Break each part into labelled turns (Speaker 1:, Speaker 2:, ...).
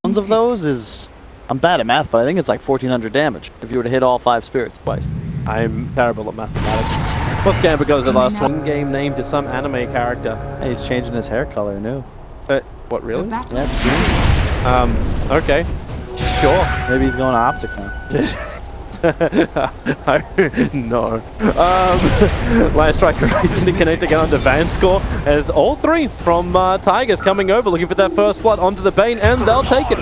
Speaker 1: One of those is, I'm bad at math, but I think it's like 1400 damage if you were to hit all 5 spirits twice.
Speaker 2: I'm terrible at mathematics. Plus Gambit goes the last one. Game name to some anime character.
Speaker 1: Hey, he's changing his hair color new.
Speaker 2: What, really?
Speaker 1: Yeah, it's green.
Speaker 2: Okay. Sure.
Speaker 1: Maybe he's going optic now.
Speaker 2: No. Last striker recently connecting onto Van score as all three from Tigers coming over looking for that first blood onto the Bane, and they'll take it.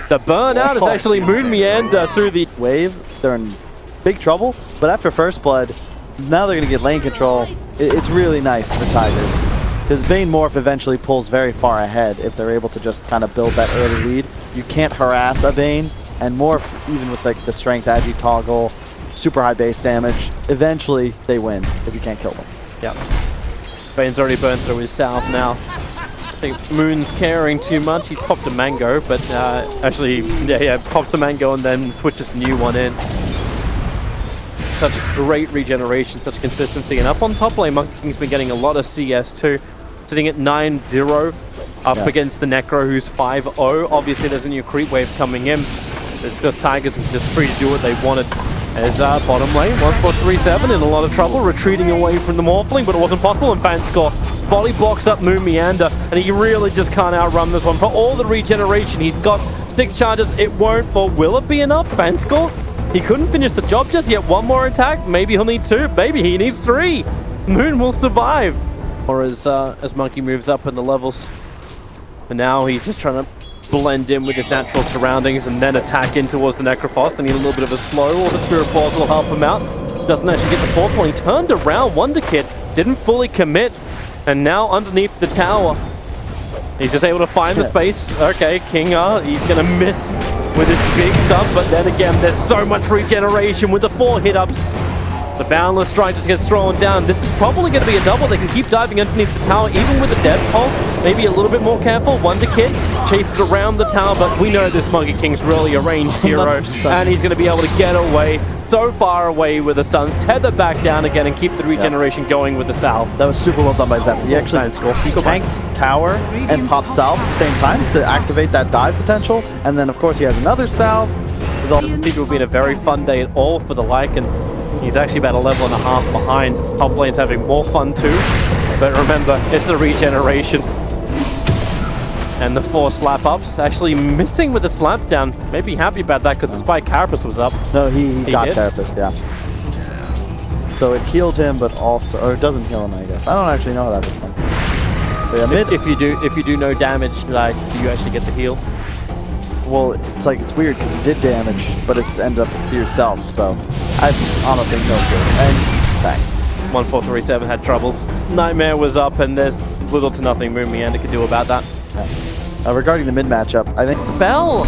Speaker 2: The burnout is actually Moon Meander through the
Speaker 1: wave. They're in big trouble, but after first blood, now they're going to get lane control. It's really nice for Tigers because Bane Morph eventually pulls very far ahead if they're able to just kind of build that early lead. You can't harass a Bane, and Morph, even with like the strength agi toggle, super high base damage, eventually they win if you can't kill them.
Speaker 2: Yep. Bane's already burned through his salve now. I think Moon's caring too much. He's popped a mango, but actually, pops a mango and then switches the new one in. Such great regeneration, such consistency, and up on top lane, Monkey King's been getting a lot of CS too. Sitting at 9-0 up against the Necro, who's 5-0. Obviously, there's a new creep wave coming in. It's because Tigers are just free to do what they wanted. As bottom lane, 1437 in a lot of trouble, retreating away from the Morphling, but it wasn't possible, and Fanscore volley blocks up Moon Meander, and he really just can't outrun this one. For all the regeneration, he's got stick charges, it won't, but will it be enough? Fanscore? He couldn't finish the job just yet. One more attack, maybe he'll need 2, maybe he needs 3. Moon will survive. Or as Monkey moves up in the levels. And now he's just trying to blend in with his natural surroundings and then attack in towards the Necrophos. They need a little bit of a slow, or the Spirit Balls will help him out. Doesn't actually get the 4th one. He turned around, Wonder Kid, didn't fully commit, and now underneath the tower, he's just able to find the space. Okay, King, he's gonna miss with his big stuff, but then again, there's so much regeneration with the 4 hit-ups. The Boundless Strike just gets thrown down. This is probably going to be a double. They can keep diving underneath the tower, even with the Death Pulse. Maybe a little bit more careful. Wonder Kid chases around the tower, but we know this Monkey King's really a ranged hero, and he's going to be able to get away so far away with the stuns, tether back down again, and keep the regeneration going with the salve.
Speaker 1: That was super well done by Zep. He actually tanked tower and popped salve at the same time to activate that dive potential, and then of course he has another salve.
Speaker 2: I think it will be a very fun day at all for the Lycan. He's actually about a level and a half behind. Top lane's having more fun too. But remember, it's the regeneration. And the 4 slap-ups. Actually missing with the slap down. Maybe happy about that because the Spike Carapace was up.
Speaker 1: No, he got Carapace, yeah. So it healed him, but also, or it doesn't heal him, I guess. I don't actually know how that was done. But yeah,
Speaker 2: if you do no damage, like, do you actually get the heal?
Speaker 1: Well, it's like, it's weird because you did damage, but it's ends up to yourself, so I honestly no clue. And bang.
Speaker 2: 1437 had troubles. Nightmare was up, and there's little to nothing Moon Meander could do about that.
Speaker 1: Yeah. Regarding the mid matchup, I think
Speaker 2: Spell.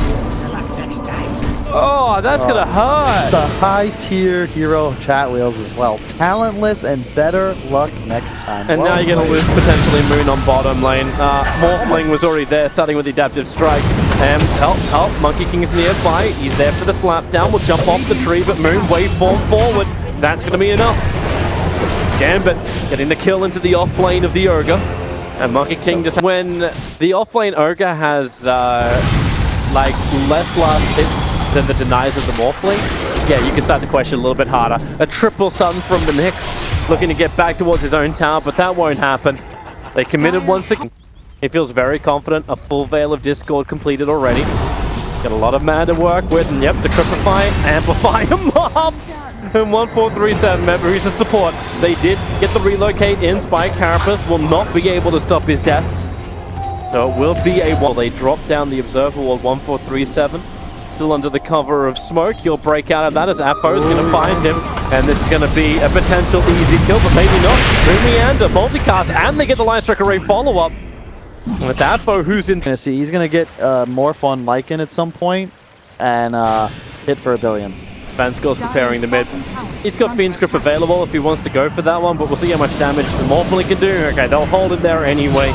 Speaker 2: Oh, that's gonna hurt.
Speaker 1: The high tier hero chat wheels as well. Talentless and better luck next time.
Speaker 2: And now you're gonna lose potentially Moon on bottom lane. Morphling was already there, starting with the adaptive strike. And help, Monkey King's nearby. He's there for the slap down. Will jump off the tree, but Moon waveform forward. That's gonna be enough. Gambit getting the kill into the off lane of the Ogre. And Monkey King just, when the off lane Ogre has like less last hits than the denies of the Morphling, yeah, you can start to question a little bit harder. A triple stun from the Nyx, looking to get back towards his own tower, but that won't happen. They committed once again. He feels very confident. A full Veil of Discord completed already. Got a lot of mana to work with, and yep, Decrypify, Amplify him up! And 1437, remember, he's a support. They did get the relocate in. Spike Carapace will not be able to stop his death. So it will be a wall. They drop down the Observer Wall 1437. Still under the cover of smoke. He'll break out of that as Apo is going to find him. And this is going to be a potential easy kill, but maybe not. Moon Meander, multicast, and they get the Line Strike Array follow-up. And it's Apo who's in.
Speaker 1: He's going to get Morph on Lycan at some point and hit for 1 billion.
Speaker 2: Fanskull's preparing the mid. He's got Fiend's Grip available if he wants to go for that one, but we'll see how much damage the Morphling can do. Okay, they'll hold him there anyway.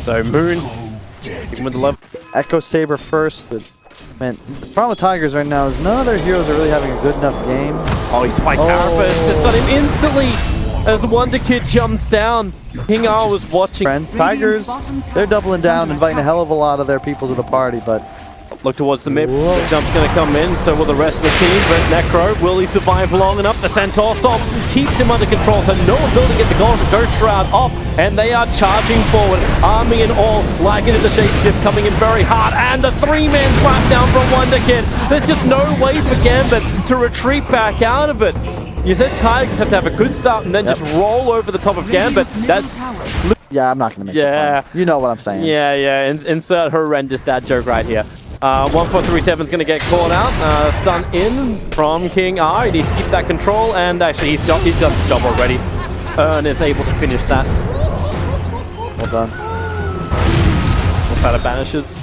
Speaker 2: So Moon, even with the level.
Speaker 1: Echo Saber first. Man, the problem with Tigers right now is none of their heroes are really having a good enough game.
Speaker 2: Oh, he spiked Carapace to stun him instantly. as Wonder Kid jumps down. King R was watching.
Speaker 1: Friends, Tigers, they're doubling down, inviting a hell of a lot of their people to the party, but
Speaker 2: Look towards the mid. The jump's going to come in, so will the rest of the team. But Necro, will he survive long enough? The Centaur stop keeps him under control, so no ability to get the Ghost Shroud off, and they are charging forward. Army and all, like it in the shapeshift, coming in very hard, and the three-man slap down from Wonder Kid. There's just no way for Gambit to retreat back out of it. You said Tigers have to have a good start and then just roll over the top of Gambit. That's...
Speaker 1: yeah, I'm not going to make the point. You know what I'm saying.
Speaker 2: Yeah. Insert horrendous dad joke right here. 1437 is going to get caught out. Stun in from King R. He needs to keep that control, and actually he's got the job already. And is able to finish that.
Speaker 1: Well done.
Speaker 2: What's that of banishes?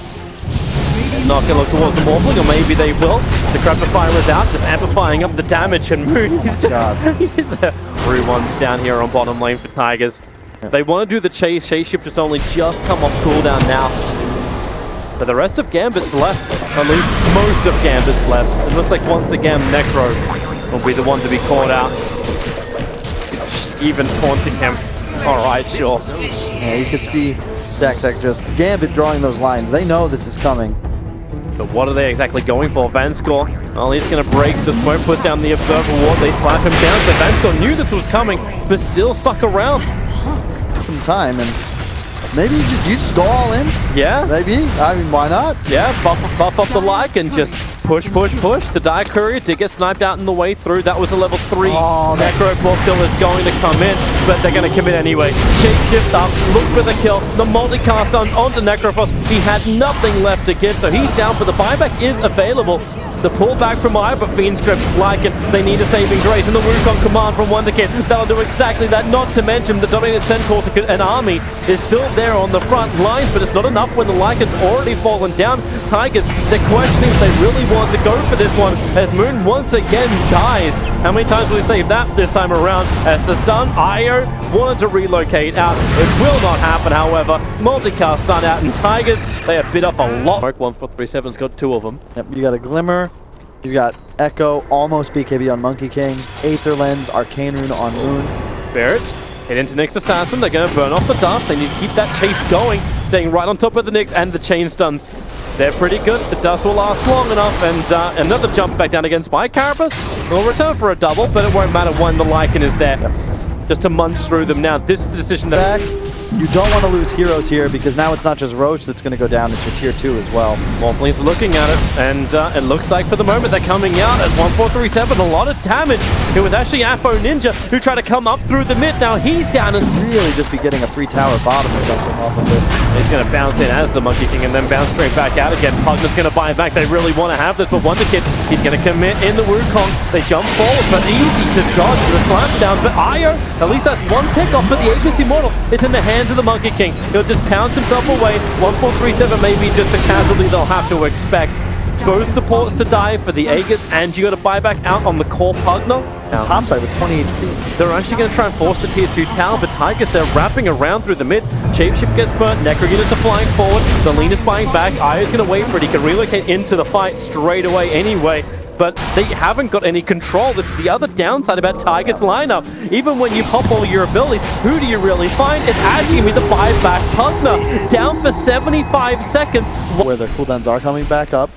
Speaker 2: Not going to look towards the Morphling, or maybe they will. The Crapper Fire is out, just amplifying up the damage, and Moon, he's just... he's everyone's down here on bottom lane for Tigers. They want to do the chase. Chase ship just only just come off cooldown now. But the rest of Gambit's left, at least most of Gambit's left. It looks like once again Necro will be the one to be caught out. Even taunting him. Alright, sure.
Speaker 1: Yeah, you can see Zack just Gambit drawing those lines. They know this is coming.
Speaker 2: But what are they exactly going for? Vanscore, well, he's going to break the smoke, put down the Observer Ward. They slap him down. So Vanscore knew this was coming, but still stuck around.
Speaker 1: Some time, and maybe you just go all in.
Speaker 2: Yeah.
Speaker 1: Maybe. I mean, why not?
Speaker 2: Yeah, buff up the like and just push. The Dire Courier did get sniped out in the way through. That was a level 3. Necro still is going to come in, but they're going to commit anyway. Shapeshift up, look for the kill. The multicast onto Necrophos. He had nothing left to give, so he's down, but the buyback is available. The pullback from Ire, but Fiend's Grip like it. They need a saving grace, and the Wukong command from Wonder Kid. That'll do exactly that. Not to mention the dominated Centaur and Army is still there on the front lines, but it's not enough when the Lycan's already fallen down. Tigers, they're questioning if they really want to go for this one, as Moon once again dies. How many times will we save that this time around? As the stun, Io wanted to relocate out. It will not happen, however. Multicast stun out, and Tigers, they have bit up a lot. 1437's got 2 of them.
Speaker 1: Yep, you got a Glimmer. You got Echo, almost BKB on Monkey King, Aether Lens, Arcane Rune on Moon.
Speaker 2: Spirits hit into Nyx Assassin. They're going to burn off the dust. They need to keep that chase going, staying right on top of the Nyx and the chain stuns. They're pretty good. The dust will last long enough, and another jump back down against by Carapace. Will return for a double, but it won't matter when the Lycan is there. Just to munch through them. Now, this is the decision that...
Speaker 1: You don't want to lose heroes here, because now it's not just Roach that's going to go down, it's your tier 2 as well.
Speaker 2: Morphling's looking at it, and it looks like for the moment they're coming out as 1437, a lot of damage. It was actually Apo Ninja who tried to come up through the mid. Now he's down and
Speaker 1: really just be getting a free tower bottom or something off of this.
Speaker 2: He's going to bounce in as the Monkey King and then bounce straight back out again. Pugner's going to buy back. They really want to have this, but Wonder Kid, he's going to commit in the Wukong. They jump forward, but easy to dodge the slap down. But Io, at least that's one pick off, but the Aegis Immortal, it's in the hands of the Monkey King. He'll just pounce himself away. 1437 may be just a casualty they'll have to expect. Both supports to die for the Aegis, and you got to buy back out on the core Pugner.
Speaker 1: Topside with 20 HP.
Speaker 2: They're actually going to try and force the tier 2 tower, but Tigers, they're wrapping around through the mid. Shapeshift gets burnt, Necro units are flying forward. The lean is buying back. Io's going to wait for it. He can relocate into the fight straight away anyway. But they haven't got any control. This is the other downside about Tigers' lineup. Even when you pop all your abilities, who do you really find? It's actually going to be the buyback Pugner, down for 75 seconds.
Speaker 1: Where their cooldowns are coming back up.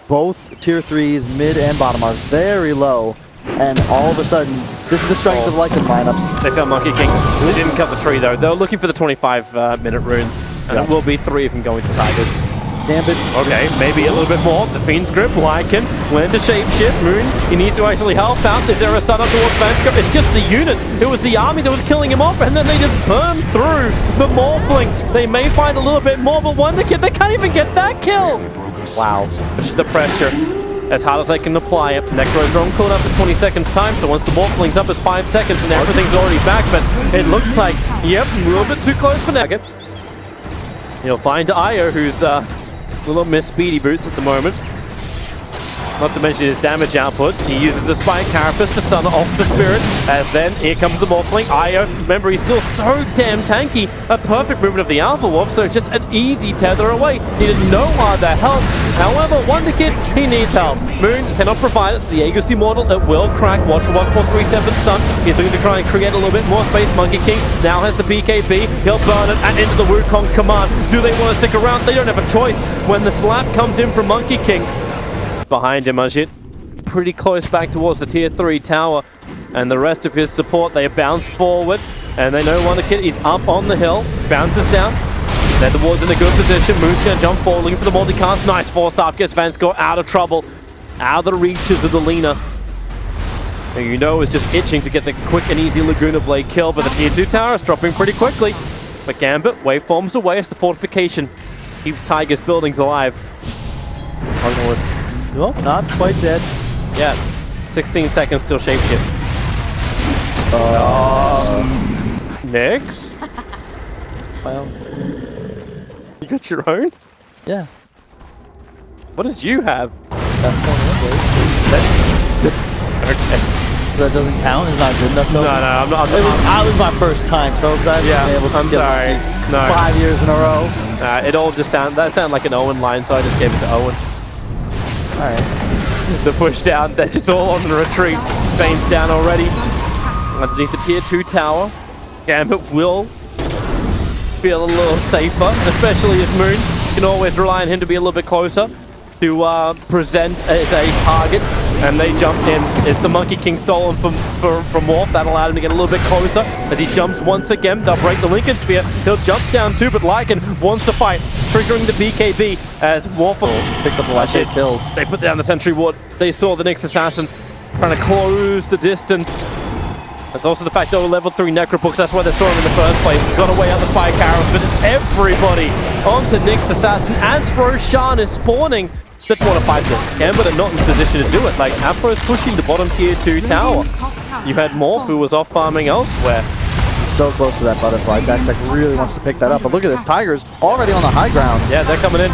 Speaker 1: Both tier 3s, mid and bottom, are very low. And all of a sudden, this is the strength of Lycan lineups.
Speaker 2: They found Monkey King. They didn't cut the tree though. They were looking for the 25-minute runes. And it will be 3 of them going to Tigers.
Speaker 1: Gambit.
Speaker 2: Okay, maybe a little bit more. The Fiend's Grip, Lycan, went to shapeshift. Moon, he needs to actually help out. Is there a stun up towards Vanscope? It's just the units. It was the army that was killing him off, and then they just burn through the Morphling. They may find a little bit more, but Wonder Kid, they can't even get that kill.
Speaker 1: Wow.
Speaker 2: Push the pressure as hard as they can apply it. Necro's on cooldown for 20 seconds time, so once the Morphling's up, it's 5 seconds, and everything's already back, but it looks like, yep, a little bit too close for Necro. He'll find Io, who's a little Miss Speedy Boots at the moment. not to mention his damage output. He uses the Spike Carapace to stun off the Spirit, as then here comes the Morphling. Io, remember, he's still so damn tanky. A perfect movement of the Alpha Wolf, so just an easy tether away. Needed no other help. However, Wonder Kid, he needs help. Moon cannot provide it, so the Aegis Immortal, it will crack. Watch for 1437 stun. He's looking to try and create a little bit more space. Monkey King now has the BKB. He'll burn it and into the Wukong command. Do they want to stick around? They don't have a choice when the slap comes in from Monkey King. Behind him, Ajit, pretty close back towards the tier 3 tower. And the rest of his support, they bounce forward. And they know Wonder Kid, he's up on the hill. Bounces down. Then the ward's in a good position. Moon's going to jump forward, looking for the multicast. Nice force-up, gets Vanskor out of trouble. Out of the reaches of the Lina. Who you know is just itching to get the quick and easy Laguna Blade kill, but the tier 2 tower is dropping pretty quickly. But Gambit waveforms away as the fortification keeps Tiger's buildings alive.
Speaker 1: Well, not quite dead.
Speaker 2: Yeah, 16 seconds till shapeshift. Nix?
Speaker 1: Well,
Speaker 2: You got your own?
Speaker 1: yeah.
Speaker 2: What did you have? Okay.
Speaker 1: That doesn't count? It's not good enough?
Speaker 2: No, I'm not.
Speaker 1: I was my first time, so I've
Speaker 2: Yeah,
Speaker 1: been able to
Speaker 2: I'm
Speaker 1: get
Speaker 2: sorry.
Speaker 1: lucky
Speaker 2: No.
Speaker 1: 5 years in a row.
Speaker 2: It all just that sounded like an Owen line, so I just gave it to Owen.
Speaker 1: Alright.
Speaker 2: The push down, they're just all on the retreat. Bane's down already. Underneath the tier 2 tower, Gambit will feel a little safer, especially as Moon. You can always rely on him to be a little bit closer to present as a target. And they jump in. It's the Monkey King stolen from Morph. That allowed him to get a little bit closer. As he jumps once again, they'll break the Lincoln Spear. He'll jump down too, but Lycan wants to fight, triggering the BKB as Morph
Speaker 1: Picked up the last 8 kills.
Speaker 2: They put down the Sentry Ward. They saw the Nyx Assassin trying to close the distance. There's also the fact that we're level 3 Necrobooks. That's why they saw him in the first place. Got away out the Spike Arrows, but it's everybody onto Nyx Assassin as Roshan is spawning. They want to fight this. Gambit are not in position to do it. Like, Apro's pushing the bottom tier 2 tower. You had Morph, who was off farming elsewhere.
Speaker 1: So close to that butterfly. Daxak really wants to pick that up. But look at this. Tiger's already on the high ground.
Speaker 2: Yeah, they're coming in.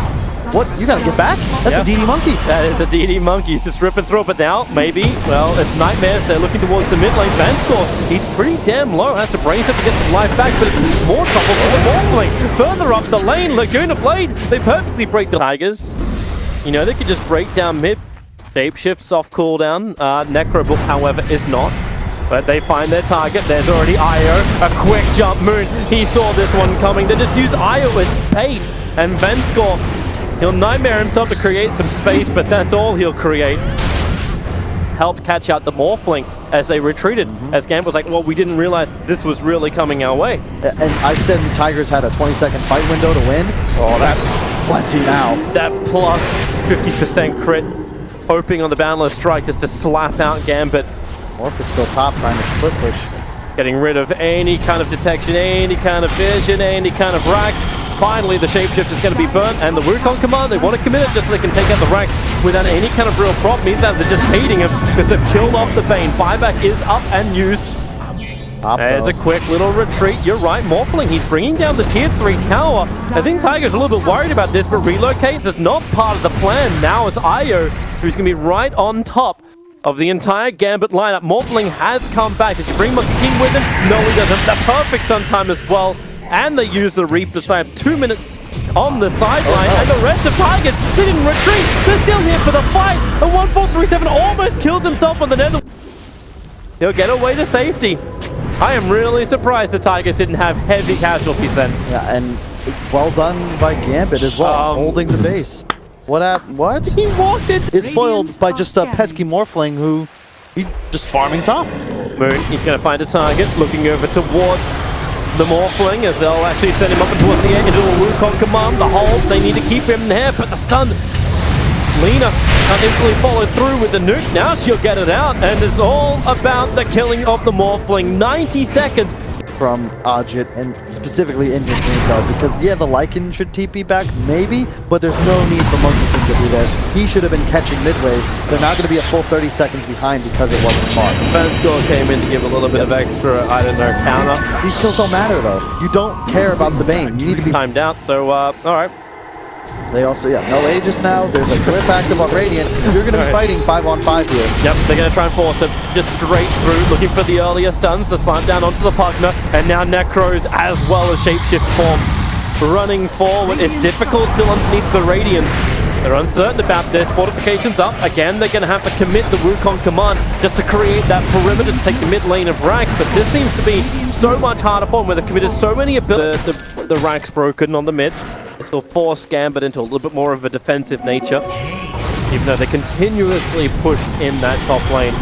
Speaker 1: What? You gotta get back? That's a DD Monkey.
Speaker 2: That is a DD Monkey. He's just ripping through it. But now, maybe, well, it's Nightmares. They're looking towards the mid lane. Vanskor, he's pretty damn low. That's a brain set to get some life back, but it's more trouble for the Morphling. Further up the lane, Laguna Blade. They perfectly break the Tigers. You know, they could just break down mid. Shapeshift's off cooldown. Necrobook, however, is not. But they find their target. There's already Io. A quick jump. Moon, he saw this one coming. They just use Io as bait. And Vanskor, he'll nightmare himself to create some space, but that's all he'll create. Helped catch out the Morphling as they retreated. As Gambit was like, well, we didn't realize this was really coming our way.
Speaker 1: And I said Tigers had a 20-second fight window to win. Oh, that's plenty now.
Speaker 2: That plus 50% crit, hoping on the Boundless Strike just to slap out Gambit.
Speaker 1: Morph is still top, trying to split push.
Speaker 2: Getting rid of any kind of detection, any kind of vision, any kind of racks. Finally, the Shapeshift is going to be burnt, and the Wukong command, they want to commit it just so they can take out the racks without any kind of real prop. Means that they're just baiting him because they've killed off the Bane. Buyback is up and used. There's a quick little retreat. You're right, Morphling, he's bringing down the tier 3 tower. I think Tiger's a little bit worried about this, but relocates is not part of the plan. Now it's Io, who's going to be right on top of the entire Gambit lineup. Morphling has come back. Does he bring Monkey King with him? No, he doesn't. The perfect stun time as well. And they use the Reaper, so I have 2 minutes on the sideline, and the rest of Tigers, they didn't retreat. They're still here for the fight. A 1437 almost kills himself on the nether. He'll get away to safety. I am really surprised the Tigers didn't have heavy casualties then.
Speaker 1: Yeah, and well done by Gambit as well, holding the base. What?
Speaker 2: He walked in.
Speaker 1: Is foiled by just a pesky Morphling who he just farming top.
Speaker 2: Moon, he's going to find a target, looking over towards the Morphling as they'll actually send him up towards the edge into a Wukong command. The hold, they need to keep him there, but the stun. Lina instantly followed through with the nuke. Now she'll get it out, and it's all about the killing of the Morphling. 90 seconds.
Speaker 1: From Ajit, and specifically in his game though, because yeah, the Lycan should TP back, maybe, but there's no need for Monkey King to be there. He should have been catching midway. They're not going to be a full 30 seconds behind because it wasn't caught.
Speaker 2: Vanskor came in to give a little bit of extra, I don't know, counter.
Speaker 1: These kills don't matter though. You don't care about the Bane. You need to be
Speaker 2: timed out, so alright.
Speaker 1: They also, no Aegis now. There's a clip active on Radiant. You're going to be fighting 5-on-5 here.
Speaker 2: Yep, they're going to try and force it just straight through, looking for the earlier stuns, the slant down onto the Pugner, and now Necros as well as Shapeshift form. Running forward, it's difficult still underneath the Radiance. They're uncertain about this. Fortifications up. Again, they're going to have to commit the Wukong command just to create that perimeter to take the mid lane of Rax. But this seems to be so much harder for them where they've committed so many abilities. The Rax broken on the mid. This will force Gambit into a little bit more of a defensive nature, even though they continuously push in that top lane.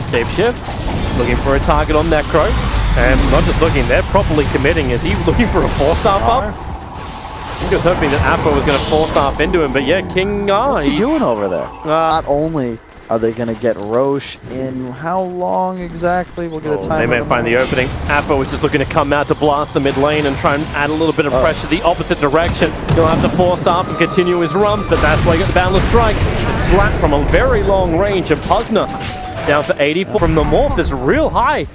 Speaker 2: Shapeshift looking for a target on Necro. And not just looking, they're properly committing. Is he looking for a 4-star up? I was hoping that Appa was going to 4-star into him, but yeah, King R.
Speaker 1: What's he doing over there? Not only are they going to get Roche in how long exactly? We'll get a time.
Speaker 2: They may find the opening. Appa was just looking to come out to blast the mid lane and try and add a little bit of pressure the opposite direction. He'll have to 4-star and continue his run, but that's why he got the Boundless Strike. The slap from a very long range, and Pugner down to 84 from the Morph is real high.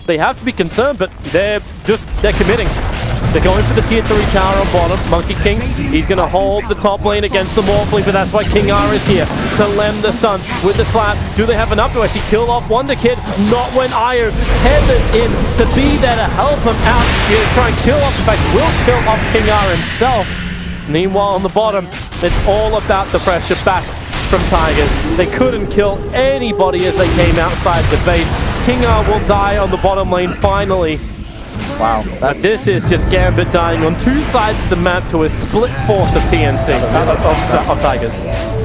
Speaker 2: They have to be concerned, but they're committing. They're going for the tier 3 tower on bottom. Monkey King, he's going to hold the top lane against the Morphling, but that's why King R is here to lem the stun with the slap. Do they have enough to actually kill off Wonder Kid? Not when Io tethered in to be there to help him out. He's going to try and kill off, in fact, will kill off King R himself. Meanwhile, on the bottom, it's all about the pressure back from Tigers. They couldn't kill anybody as they came outside the base. King R will die on the bottom lane finally.
Speaker 1: Wow.
Speaker 2: But this is just Gambit dying on two sides of the map to a split force of TNC, of Tigers.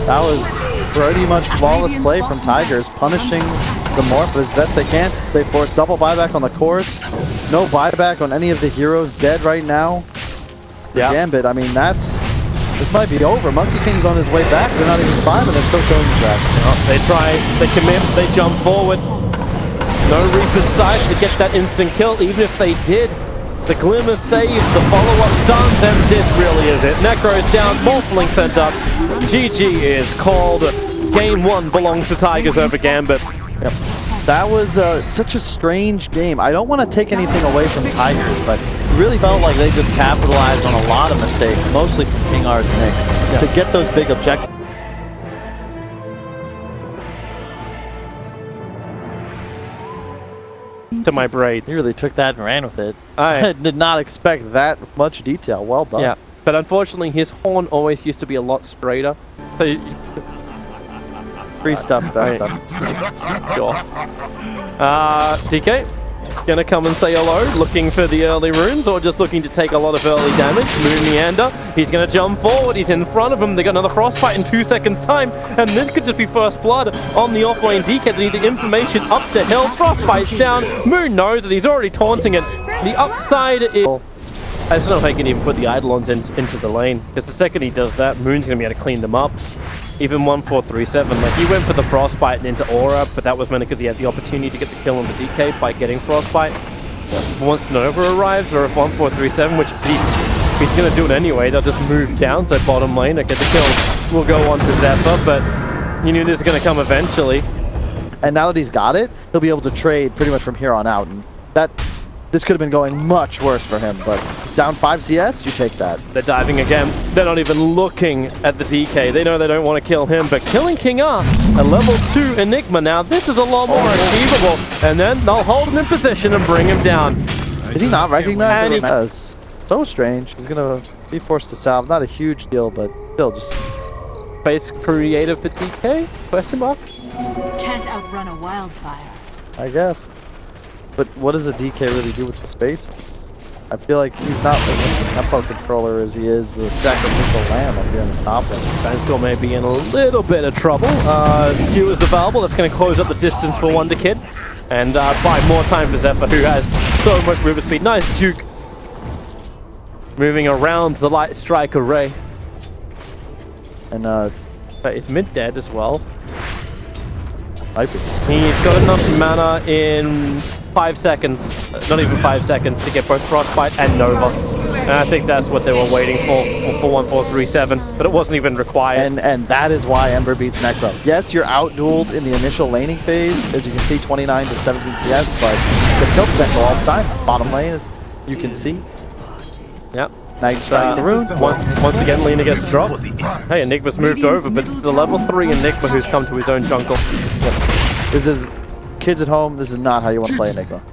Speaker 1: That was pretty much flawless play from Tigers, punishing the Morph as best they can. They forced double buyback on the course. No buyback on any of the heroes dead right now. Yeah. Gambit, I mean, this might be over. Monkey King's on his way back. They're not even 5 and they're still killing the Drax.
Speaker 2: They try, they commit, they jump forward. No Reaper's sight to get that instant kill, even if they did. The Glimmer saves, the follow-up stuns, and this really is it. Necro's down, Morphling sent up. GG is called. Game 1 belongs to Tigers over Gambit.
Speaker 1: Yep. That was such a strange game. I don't want to take anything away from Tigers, but it really felt like they just capitalized on a lot of mistakes, mostly from King R's Nyx, to get those big objectives.
Speaker 2: To my braids.
Speaker 1: You really took that and ran with it. I did not expect that much detail. Well done.
Speaker 2: Yeah, but unfortunately his horn always used to be a lot straighter. So
Speaker 1: free stuff, best stuff.
Speaker 2: Sure. DK, gonna come and say hello, looking for the early runes or just looking to take a lot of early damage. Moon Meander, he's gonna jump forward, he's in front of him, they got another Frostbite in 2 seconds time, and this could just be first blood on the offlane. DK, they need the information up the hill, Frostbite's down, Moon knows that he's already taunting it. The upside is... I just don't know if I can even put the Eidolons into the lane, because the second he does that, Moon's gonna be able to clean them up. Even 1437, like he went for the Frostbite and into Aura, but that was mainly because he had the opportunity to get the kill on the DK by getting Frostbite. Once Nova arrives, or if 1437, which he's going to do it anyway, they'll just move down, so bottom lane, get the kill. We'll go on to Zephyr, but you knew this was going to come eventually.
Speaker 1: And now that he's got it, he'll be able to trade pretty much from here on out, and this could have been going much worse for him, but down 5 CS, you take that.
Speaker 2: They're diving again. They're not even looking at the DK. They know they don't want to kill him, but killing King R, a level 2 Enigma now, this is a lot more achievable. And then they'll hold him in position and bring him down.
Speaker 1: Did he not recognize him? That's so strange. He's going to be forced to salve. Not a huge deal, but still just...
Speaker 2: Base creative for DK? Question mark?
Speaker 3: Can't outrun a wildfire.
Speaker 1: I guess. But what does a DK really do with the space? I feel like he's not as much a tempo controller as he is the sacrificial lamb up here in this top lane.
Speaker 2: Vanskor may be in a little bit of trouble. Skew is available. That's going to close up the distance for Wonder Kid. And buy more time for Zephyr, who has so much movement speed. Nice juke. Moving around the light strike array.
Speaker 1: And
Speaker 2: is mid dead as well.
Speaker 1: Might be.
Speaker 2: He's got enough mana in 5 seconds, not even 5 seconds, to get both Frostbite and Nova. And I think that's what they were waiting for 1437, but it wasn't even required.
Speaker 1: And that is why Ember beats Necro. Yes, you're out-dueled in the initial laning phase, as you can see, 29 to 17 CS, but the kill potential all the time. Bottom lane, as you can see.
Speaker 2: Yep.
Speaker 1: Nice try the rune.
Speaker 2: Once again, Lina gets the drop. Hey, Enigma's moved over, but it's the level 3 Enigma who's come to his own jungle.
Speaker 1: This is, kids at home, this is not how you want to play Enigma.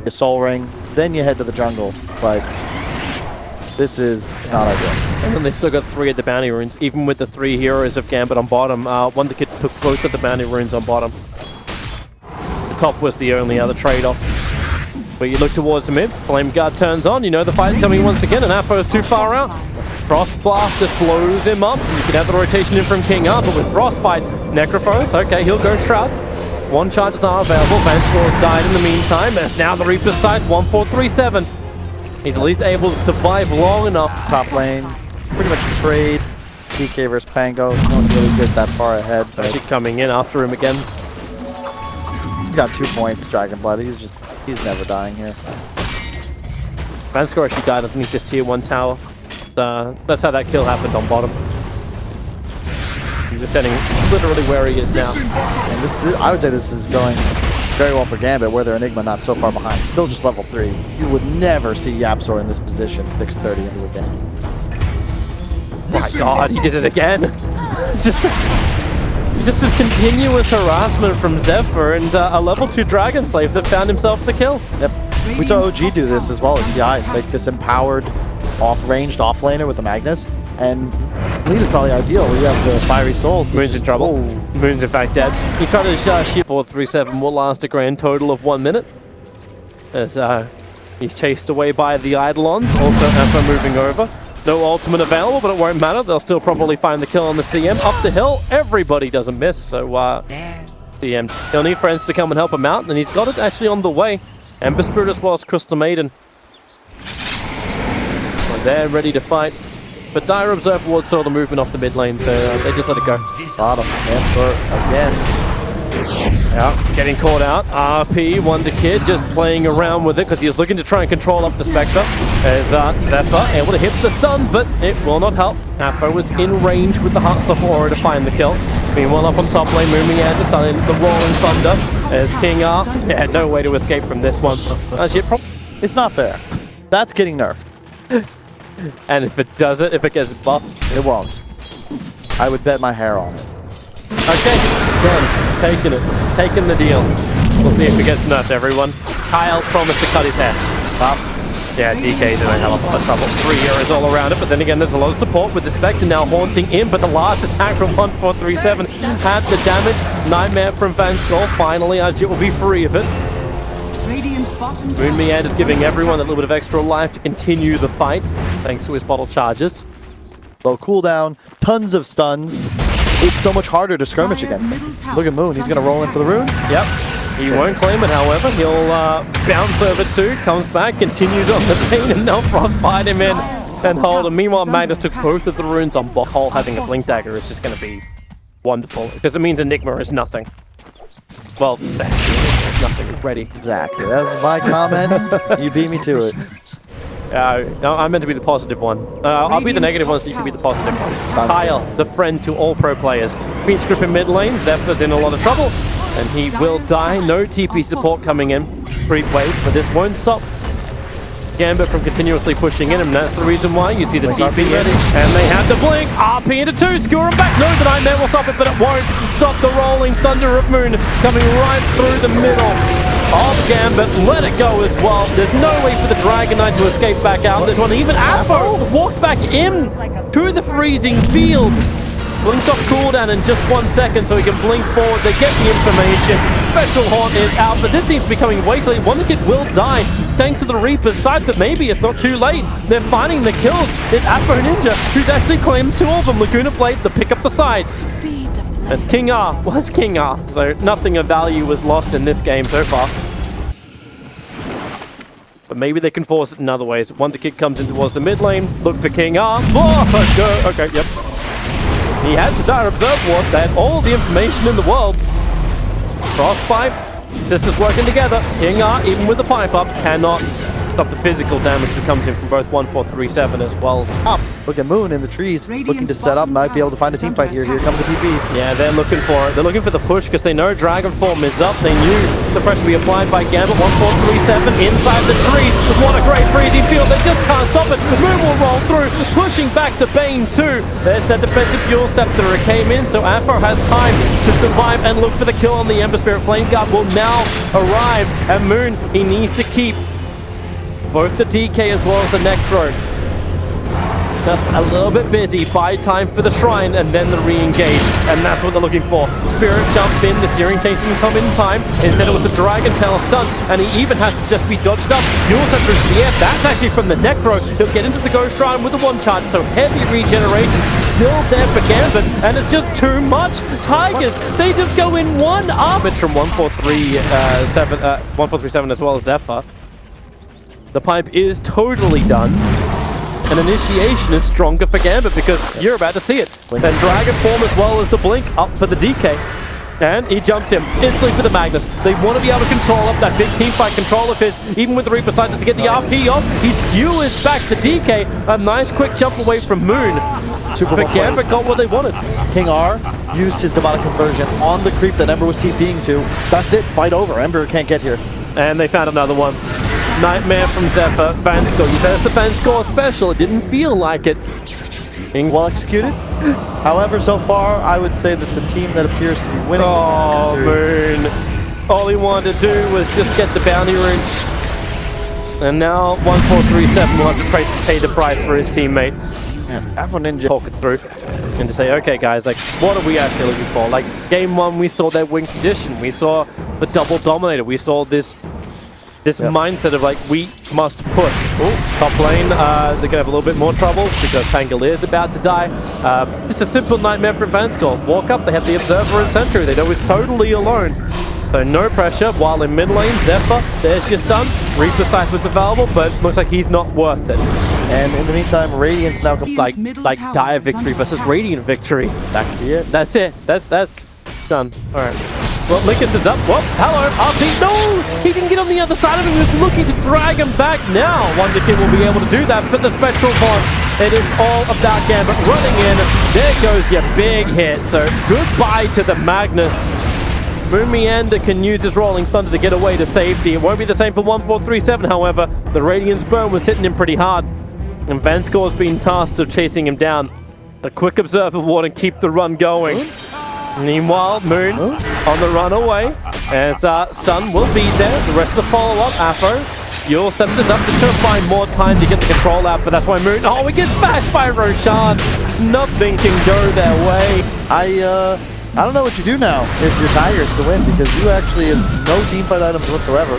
Speaker 1: You Soul Ring, then you head to the jungle. Like, this is not ideal.
Speaker 2: And then they still got 3 of the bounty runes, even with the 3 heroes of Gambit on bottom. Wonder Kid took both of the bounty runes on bottom. The top was the only other trade-off. But you look towards the mid, Flame Guard turns on, you know the fight's coming once again, and Apo's too far out. Frost Blaster slows him up. You can have the rotation in from King R, but with Frostbite, Necrophos, okay, he'll go Shroud. 1 charges are available, Vanscore's died in the meantime, as now the Reaper's side, 1-4-3-7. He's at least able to survive long enough.
Speaker 1: Top lane, pretty much trade. DK versus Pango, don't really get that far ahead. But
Speaker 2: Actually coming in after him again.
Speaker 1: he got 2 points, Dragonblood. He's never dying here.
Speaker 2: Vanscore actually died underneath this tier 1 tower. That's how that kill happened on bottom. He's just standing literally where he is now.
Speaker 1: And this, I would say this is going very well for Gambit, where their Enigma not so far behind. Still just level 3. You would never see Yapzor in this position, 6:30 into a game.
Speaker 2: My god, he did it again! just this continuous harassment from Zephyr and a level 2 Dragon Slave that found himself the kill.
Speaker 1: Yep. We saw OG do this as well at TI, like this empowered, off-ranged off-laner with a Magnus, and Lead is probably ideal. We have the Fiery Soul.
Speaker 2: Moon's in trouble. Moon's in fact dead. He tried to shift 4-3-7 will last a grand total of 1 minute. As he's chased away by the Eidolons, also Ampha moving over. No ultimate available, but it won't matter. They'll still probably find the kill on the CM. Up the hill, everybody doesn't miss, so CM. He'll need friends to come and help him out, and he's got it actually on the way. Ember Spirit as well as Crystal Maiden. So they're ready to fight. But Dire Observer Ward saw the movement off the mid lane, so they just let it go.
Speaker 1: Bottom, Transport again.
Speaker 2: Yeah, getting caught out. RP, Wonder Kid, just playing around with it because he was looking to try and control up the Spectre. As Zephyr able to hit the stun, but it will not help. Apo was in range with the Heartstopper Aura to find the kill. Meanwhile, up on top lane, Moomy Air just starting the Roaring Thunder. As King R had no way to escape from this one.
Speaker 1: It's not fair. That's getting nerfed.
Speaker 2: And if it does it, if it gets buffed,
Speaker 1: it won't. I would bet my hair on it.
Speaker 2: Okay, done. Taking it. Taking the deal. We'll see if it gets nerfed, everyone. Kyle promised to cut his hair. Up. Yeah, DK's in a hell of a lot of trouble. 3 heroes all around it, but then again, there's a lot of support with the Spectre now haunting in, but the last attack from 1437 had the damage. Nightmare from Van Skull. Finally, Ajit will be free of it. Moon Meand is giving everyone a little bit of extra life to continue the fight, thanks to his bottle charges.
Speaker 1: Low cooldown, tons of stuns. It's so much harder to skirmish against him. Look at Moon, he's going to roll in for the rune.
Speaker 2: Yep. He won't claim it, however. He'll bounce over too, comes back, continues on the pain, and they'll frostbite him in and hold him. Meanwhile, Magnus took both of the runes on Hole. Having a Blink Dagger is just going to be wonderful, because it means Enigma is nothing. Well, there's nothing ready.
Speaker 1: Exactly, that's my comment. You beat me to it.
Speaker 2: No, I'm meant to be the positive one. I'll be the negative one, so you can be the positive one. Kyle, the friend to all pro players. Beach grip in mid lane. Zephyr's in a lot of trouble, and he will die. No TP support coming in. Creep wave, but this won't stop Gambit from continuously pushing in, and that's the reason why you see the TP in, and they have the blink. RP into 2, score him back. No, the Nightmare will stop it, but it won't stop the rolling thunder of Moon coming right through the middle of Gambit. Let it go as well. There's no way for the Dragon Knight to escape back out. This one, even Apo walked back in to the freezing field. Blinks off cooldown in just 1 second so he can blink forward. They get the information. Special Haunt is out, but this seems to be becoming way too late. Wonder Kid will die thanks to the Reaper's side, but maybe it's not too late. They're finding the kills. It's Afro Ninja who's actually claimed 2 of them. Laguna Blade to pick up the sides. As King R was King R, so nothing of value was lost in this game so far. But maybe they can force it in other ways. Wonder Kid comes in towards the mid lane. Look for King R. Oh, okay, yep. He had the Dire Observe Ward. They had all the information in the world. Frostbite, sisters working together. King R, even with the pipe up, cannot stop the physical damage that comes in from both 1437 as well.
Speaker 1: Up. Look at Moon in the trees, looking to set up. Might be able to find a team fight here. Here come the TPs.
Speaker 2: Yeah, they're looking for it. They're looking for the push because they know Dragon Form is up. They knew the pressure would be applied by Gambit. 1437 inside the trees. What a great freezing field. They just can't stop it. Moon will roll through, pushing back the Bane too. There's that defensive Fuel Scepter. It came in, so Afro has time to survive and look for the kill on the Ember Spirit. Flame Guard will now arrive. And Moon, he needs to keep both the DK as well as the Necro. Just a little bit busy, buy time for the Shrine, and then the re-engage, and that's what they're looking for. Spirit jumped in, the Searing Chains didn't come in time, instead it was the Dragon Tail stun, and he even has to just be dodged up. Fuel Scepter into the air, that's actually from the Necro. He'll get into the Ghost Shrine with the one charge, so heavy regeneration still there for Gambit, and it's just too much. Tigers, they just go in one up. It's from 1437 as well as Zephyr. The pipe is totally done. And initiation is stronger for Gambit because you're about to see it. And Dragon Form as well as the Blink up for the DK. And he jumps him instantly for the Magnus. They want to be able to control up that big team fight control of his, even with the Reaper Sight to get the RP off. He skewers back the DK. A nice quick jump away from Moon. But Gambit got what they wanted.
Speaker 1: King R used his demonic conversion on the creep that Ember was TPing to. That's it, fight over. Ember can't get here.
Speaker 2: And they found another one. Nightmare from Zephyr. Vanscore. You said it's the Vanscore special. It didn't feel like it.
Speaker 1: Well executed. However, so far, I would say that the team that appears to be winning.
Speaker 2: Oh, Moon. All he wanted to do was just get the bounty rune. And now 1437 will have to pay the price for his teammate.
Speaker 1: Man, Afro Ninja.
Speaker 2: Talk it through. And to say, okay, guys, like, what are we actually looking for? Like, game one, we saw that win condition. We saw the double dominator. We saw this mindset of like, we must push. Ooh, top lane, they're gonna have a little bit more trouble because Pangolier is about to die. Just a simple nightmare for Vanscore. Walk up, they have the Observer and Sentry. They know he's totally alone. So no pressure, while in mid lane, Zephyr, there's your stun. Reaper Sight was available, but looks like he's not worth it.
Speaker 1: And in the meantime, Radiant's now like
Speaker 2: dire victory versus Radiant victory.
Speaker 1: That could be it.
Speaker 2: That's it. That's done. Alright. Well, Lickens is up. Whoop, hello, RP. No! He didn't get on the other side of him. He was looking to drag him back now. Wonderkid will be able to do that for the Spectral Bond. It is all about Gambit running in. There goes your big hit. So goodbye to the Magnus. Moon Meander can use his Rolling Thunder to get away to safety. It won't be the same for 1437, however. The Radiance Burn was hitting him pretty hard. And Vanscore's been tasked of chasing him down. A quick Observer Ward and keep the run going. Meanwhile, Moon on the run away, as stun will be there. The rest of the follow-up, Afro. You'll set this up just to find more time to get the control out, but that's why Moon, oh, he gets bashed by Roshan. Nothing can go their way.
Speaker 1: I don't know what you do now if you're Tigers to win, because you actually have no team fight items whatsoever.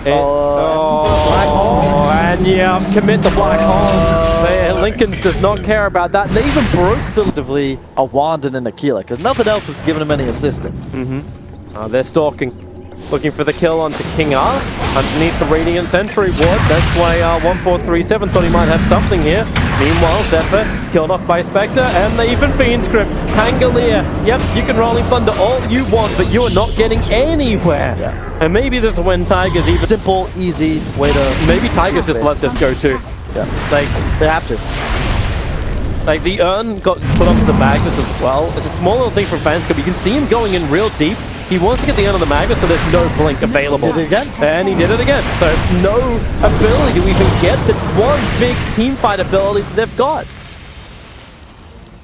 Speaker 2: Black hole. And yeah, commit the black hole. Lincoln's does not care about that. They even broke the
Speaker 1: a wand and an Aquila, because nothing else has given him any assistance.
Speaker 2: They're stalking, looking for the kill onto King R underneath the Radiant Sentry Ward. That's why 1437 thought he might have something here. Meanwhile, Zephyr killed off by Spectre, and they even Fiend Script. Pangolier, yep, you can Rolling Thunder all you want, but you are not getting anywhere.
Speaker 1: Yeah.
Speaker 2: And maybe this is when Tigers even...
Speaker 1: Simple, easy way to...
Speaker 2: Maybe Tigers just let this go too.
Speaker 1: Yeah.
Speaker 2: Like,
Speaker 1: they have to.
Speaker 2: Like, the urn got put onto the Magnus as well. It's a small little thing from Vanscope. You can see him going in real deep. He wants to get the urn on the Magnus, so there's no blink available.
Speaker 1: Did it again?
Speaker 2: And he did it again. So no ability to even get the one big team fight ability that they've got.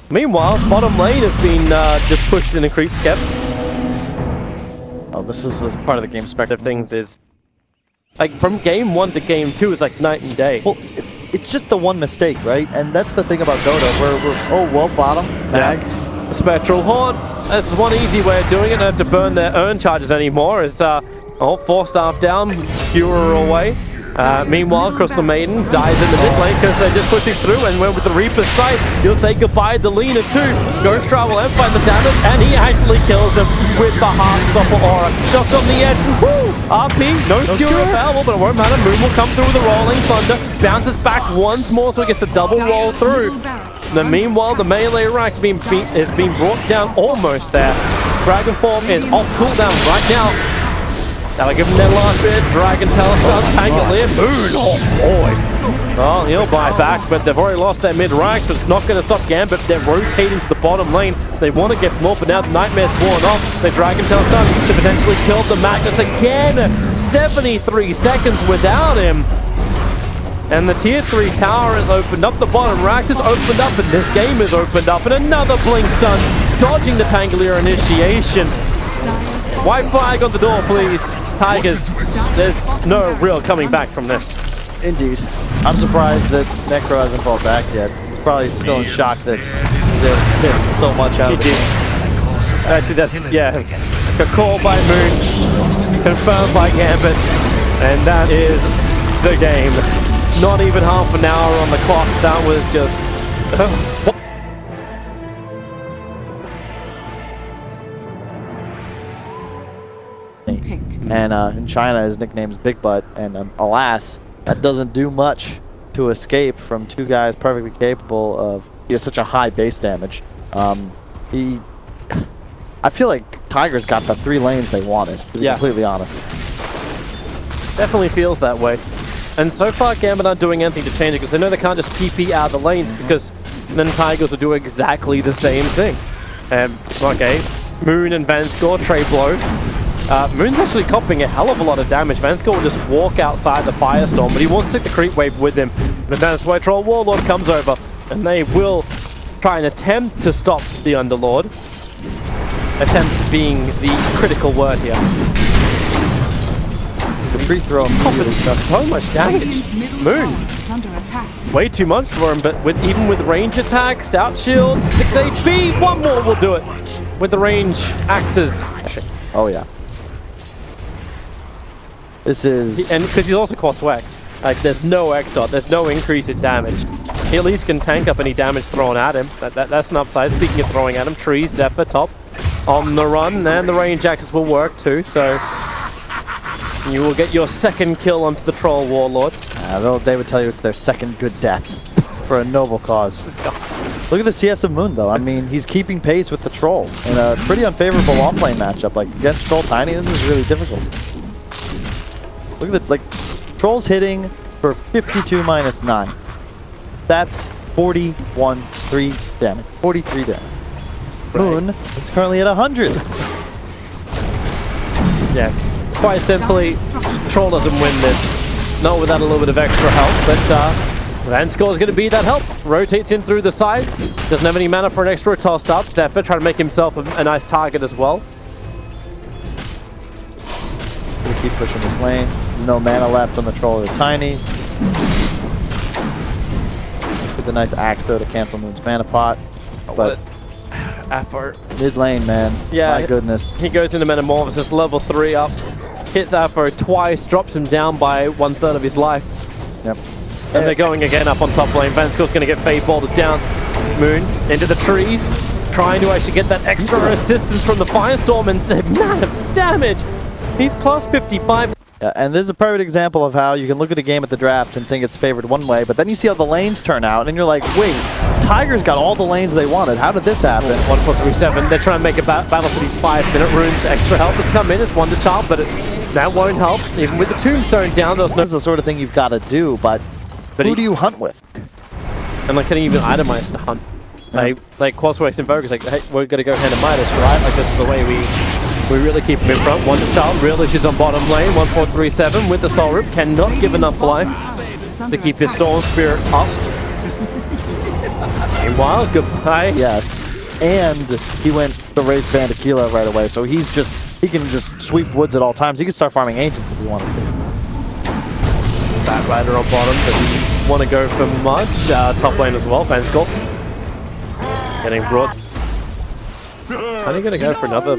Speaker 2: Meanwhile, bottom lane has been just pushed in a creep skep.
Speaker 1: Oh, this is the part of the game spectrum.
Speaker 2: Things is... Like, from game 1 to game 2 is like night and day.
Speaker 1: Well, it's just the one mistake, right? And that's the thing about Dota, where oh, well, bottom, mag.
Speaker 2: Yeah. Spectral Horn. That's one easy way of doing it. Don't have to burn their urn charges anymore. It's, 4 staff down, skewer away. Meanwhile, Crystal Maiden dies in the mid lane because they're just pushing through, and when with the Reaper's Sight, you'll say goodbye to Lina too. Ghost Trial will amplify the damage, and he actually kills him with the Heartstopper Aura. Just on the edge, woo! RP, no skewer available, but it won't matter. Moon will come through with the Rolling Thunder, bounces back once more, so he gets the double roll through. Then meanwhile, the melee rack has been brought down almost there. Dragon Form is off cooldown right now. That'll give him their last bit. Dragon Telestar, Pangolier, Moon. Oh boy. Well, he'll buy back, but they've already lost their mid-ranks, but it's not going to stop Gambit. They're rotating to the bottom lane. They want to get more, but now the Nightmare's worn off. The Dragon Telestar needs to potentially kill the Magnus again. 73 seconds without him. And the tier 3 tower has opened up, the bottom racks has opened up, and this game is opened up, and another blink stun, dodging the Pangolier initiation. White flag on the door, please. Tigers, there's no real coming back from this.
Speaker 1: Indeed. I'm surprised that Necro hasn't fought back yet. He's probably still in shock that they're getting so much out of it.
Speaker 2: Actually, that's, yeah, a call by Moon, confirmed by Gambit, and that is the game. Not even half an hour on the clock. That was just...
Speaker 1: And in China, his nickname is Big Butt, and alas, that doesn't do much to escape from two guys perfectly capable of such a high base damage. I feel like Tigers got the 3 lanes they wanted, to be completely honest.
Speaker 2: Definitely feels that way. And so far, Gambit aren't doing anything to change it because they know they can't just TP out of the lanes because then Tigers will do exactly the same thing. Okay, Moon and Vanscore trade blows. Moon's actually copying a hell of a lot of damage. Vanscore will just walk outside the Firestorm, but he wants to take the creep wave with him. But that's why Troll Warlord comes over, and they will try and attempt to stop the Underlord. Attempt being the critical word here.
Speaker 1: The free throw
Speaker 2: Popping so much damage. Moon. Way too much for him, but even with range attack, stout shield, 6 HP, one more will do it. With the range axes.
Speaker 1: Oh yeah. This is...
Speaker 2: And because he's also cost wax. Like, there's no XOT, there's no increase in damage. He at least can tank up any damage thrown at him. That's an upside. Speaking of throwing at him, Trees, Zephyr, top. On the run, and the range axes will work too, so... You will get your second kill onto the Troll Warlord.
Speaker 1: They would tell you it's their second good death for a noble cause. Look at the CS of Moon, though. I mean, he's keeping pace with the Troll in a pretty unfavorable off-lane matchup. Like, against Troll Tiny, this is really difficult. Look at the, like, Troll's hitting for 52 minus 9. That's 43 damage. 43 damage. Moon is currently at 100.
Speaker 2: Yeah. Quite simply, Troll doesn't win this. Not without a little bit of extra help, but Vanscore is going to be that help. Rotates in through the side. Doesn't have any mana for an extra toss up. Zephyr trying to make himself a nice target as well.
Speaker 1: Gonna keep pushing this lane. No mana left on the Troll or the Tiny. With the nice axe though to cancel Moon's mana pot. But
Speaker 2: Effort.
Speaker 1: Mid lane, man.
Speaker 2: Yeah,
Speaker 1: my goodness.
Speaker 2: He goes into Metamorphosis, level 3 up. Hits Afro twice, drops him down by 1/3 of his life.
Speaker 1: Yep.
Speaker 2: And they're going again up on top lane. Vanscore's going to get fade bolted down. Moon into the trees, trying to actually get that extra assistance from the Firestorm, and the amount of damage. He's plus 55.
Speaker 1: Yeah, and this is a perfect example of how you can look at a game at the draft and think it's favored one way, but then you see how the lanes turn out, and you're like, wait, Tigers got all the lanes they wanted. How did this happen?
Speaker 2: 1-4-3-7. They're trying to make a battle for these 5-minute runes. Extra help has come in. It's Wonder Child, but that won't help. Even with the Tombstone down, there's no...
Speaker 1: That's the sort of thing you've got to do, but who do you hunt with?
Speaker 2: And like, can he even itemize the hunt? Like Quaswax and Bogus, like, hey, we're gonna go hand to Midas, right? Like, this is the way we really keep him in front. Wonder Child really is on bottom lane. 1-4-3-7 with the Soul Rip. Cannot give enough life to keep his Storm Spirit up. Meanwhile, goodbye.
Speaker 1: Yes. And he went the Wraith Band Aquila right away, so he can just sweep woods at all times. He can start farming Ancients if he wanted to.
Speaker 2: Bat Rider on bottom, but he want to go for much. Top lane as well, Vanscore. Getting brought. Tiny gonna go for another.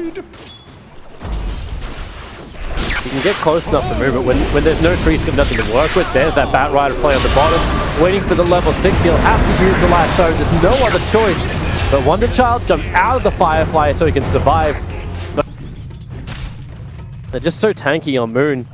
Speaker 2: You can get close enough to move it when there's no trees, got nothing to work with. There's that Bat Rider play on the bottom, waiting for the level 6. He'll have to use the lasso. There's no other choice. But Wonder Child jumped out of the Firefly so he can survive. They're just so tanky on Moon.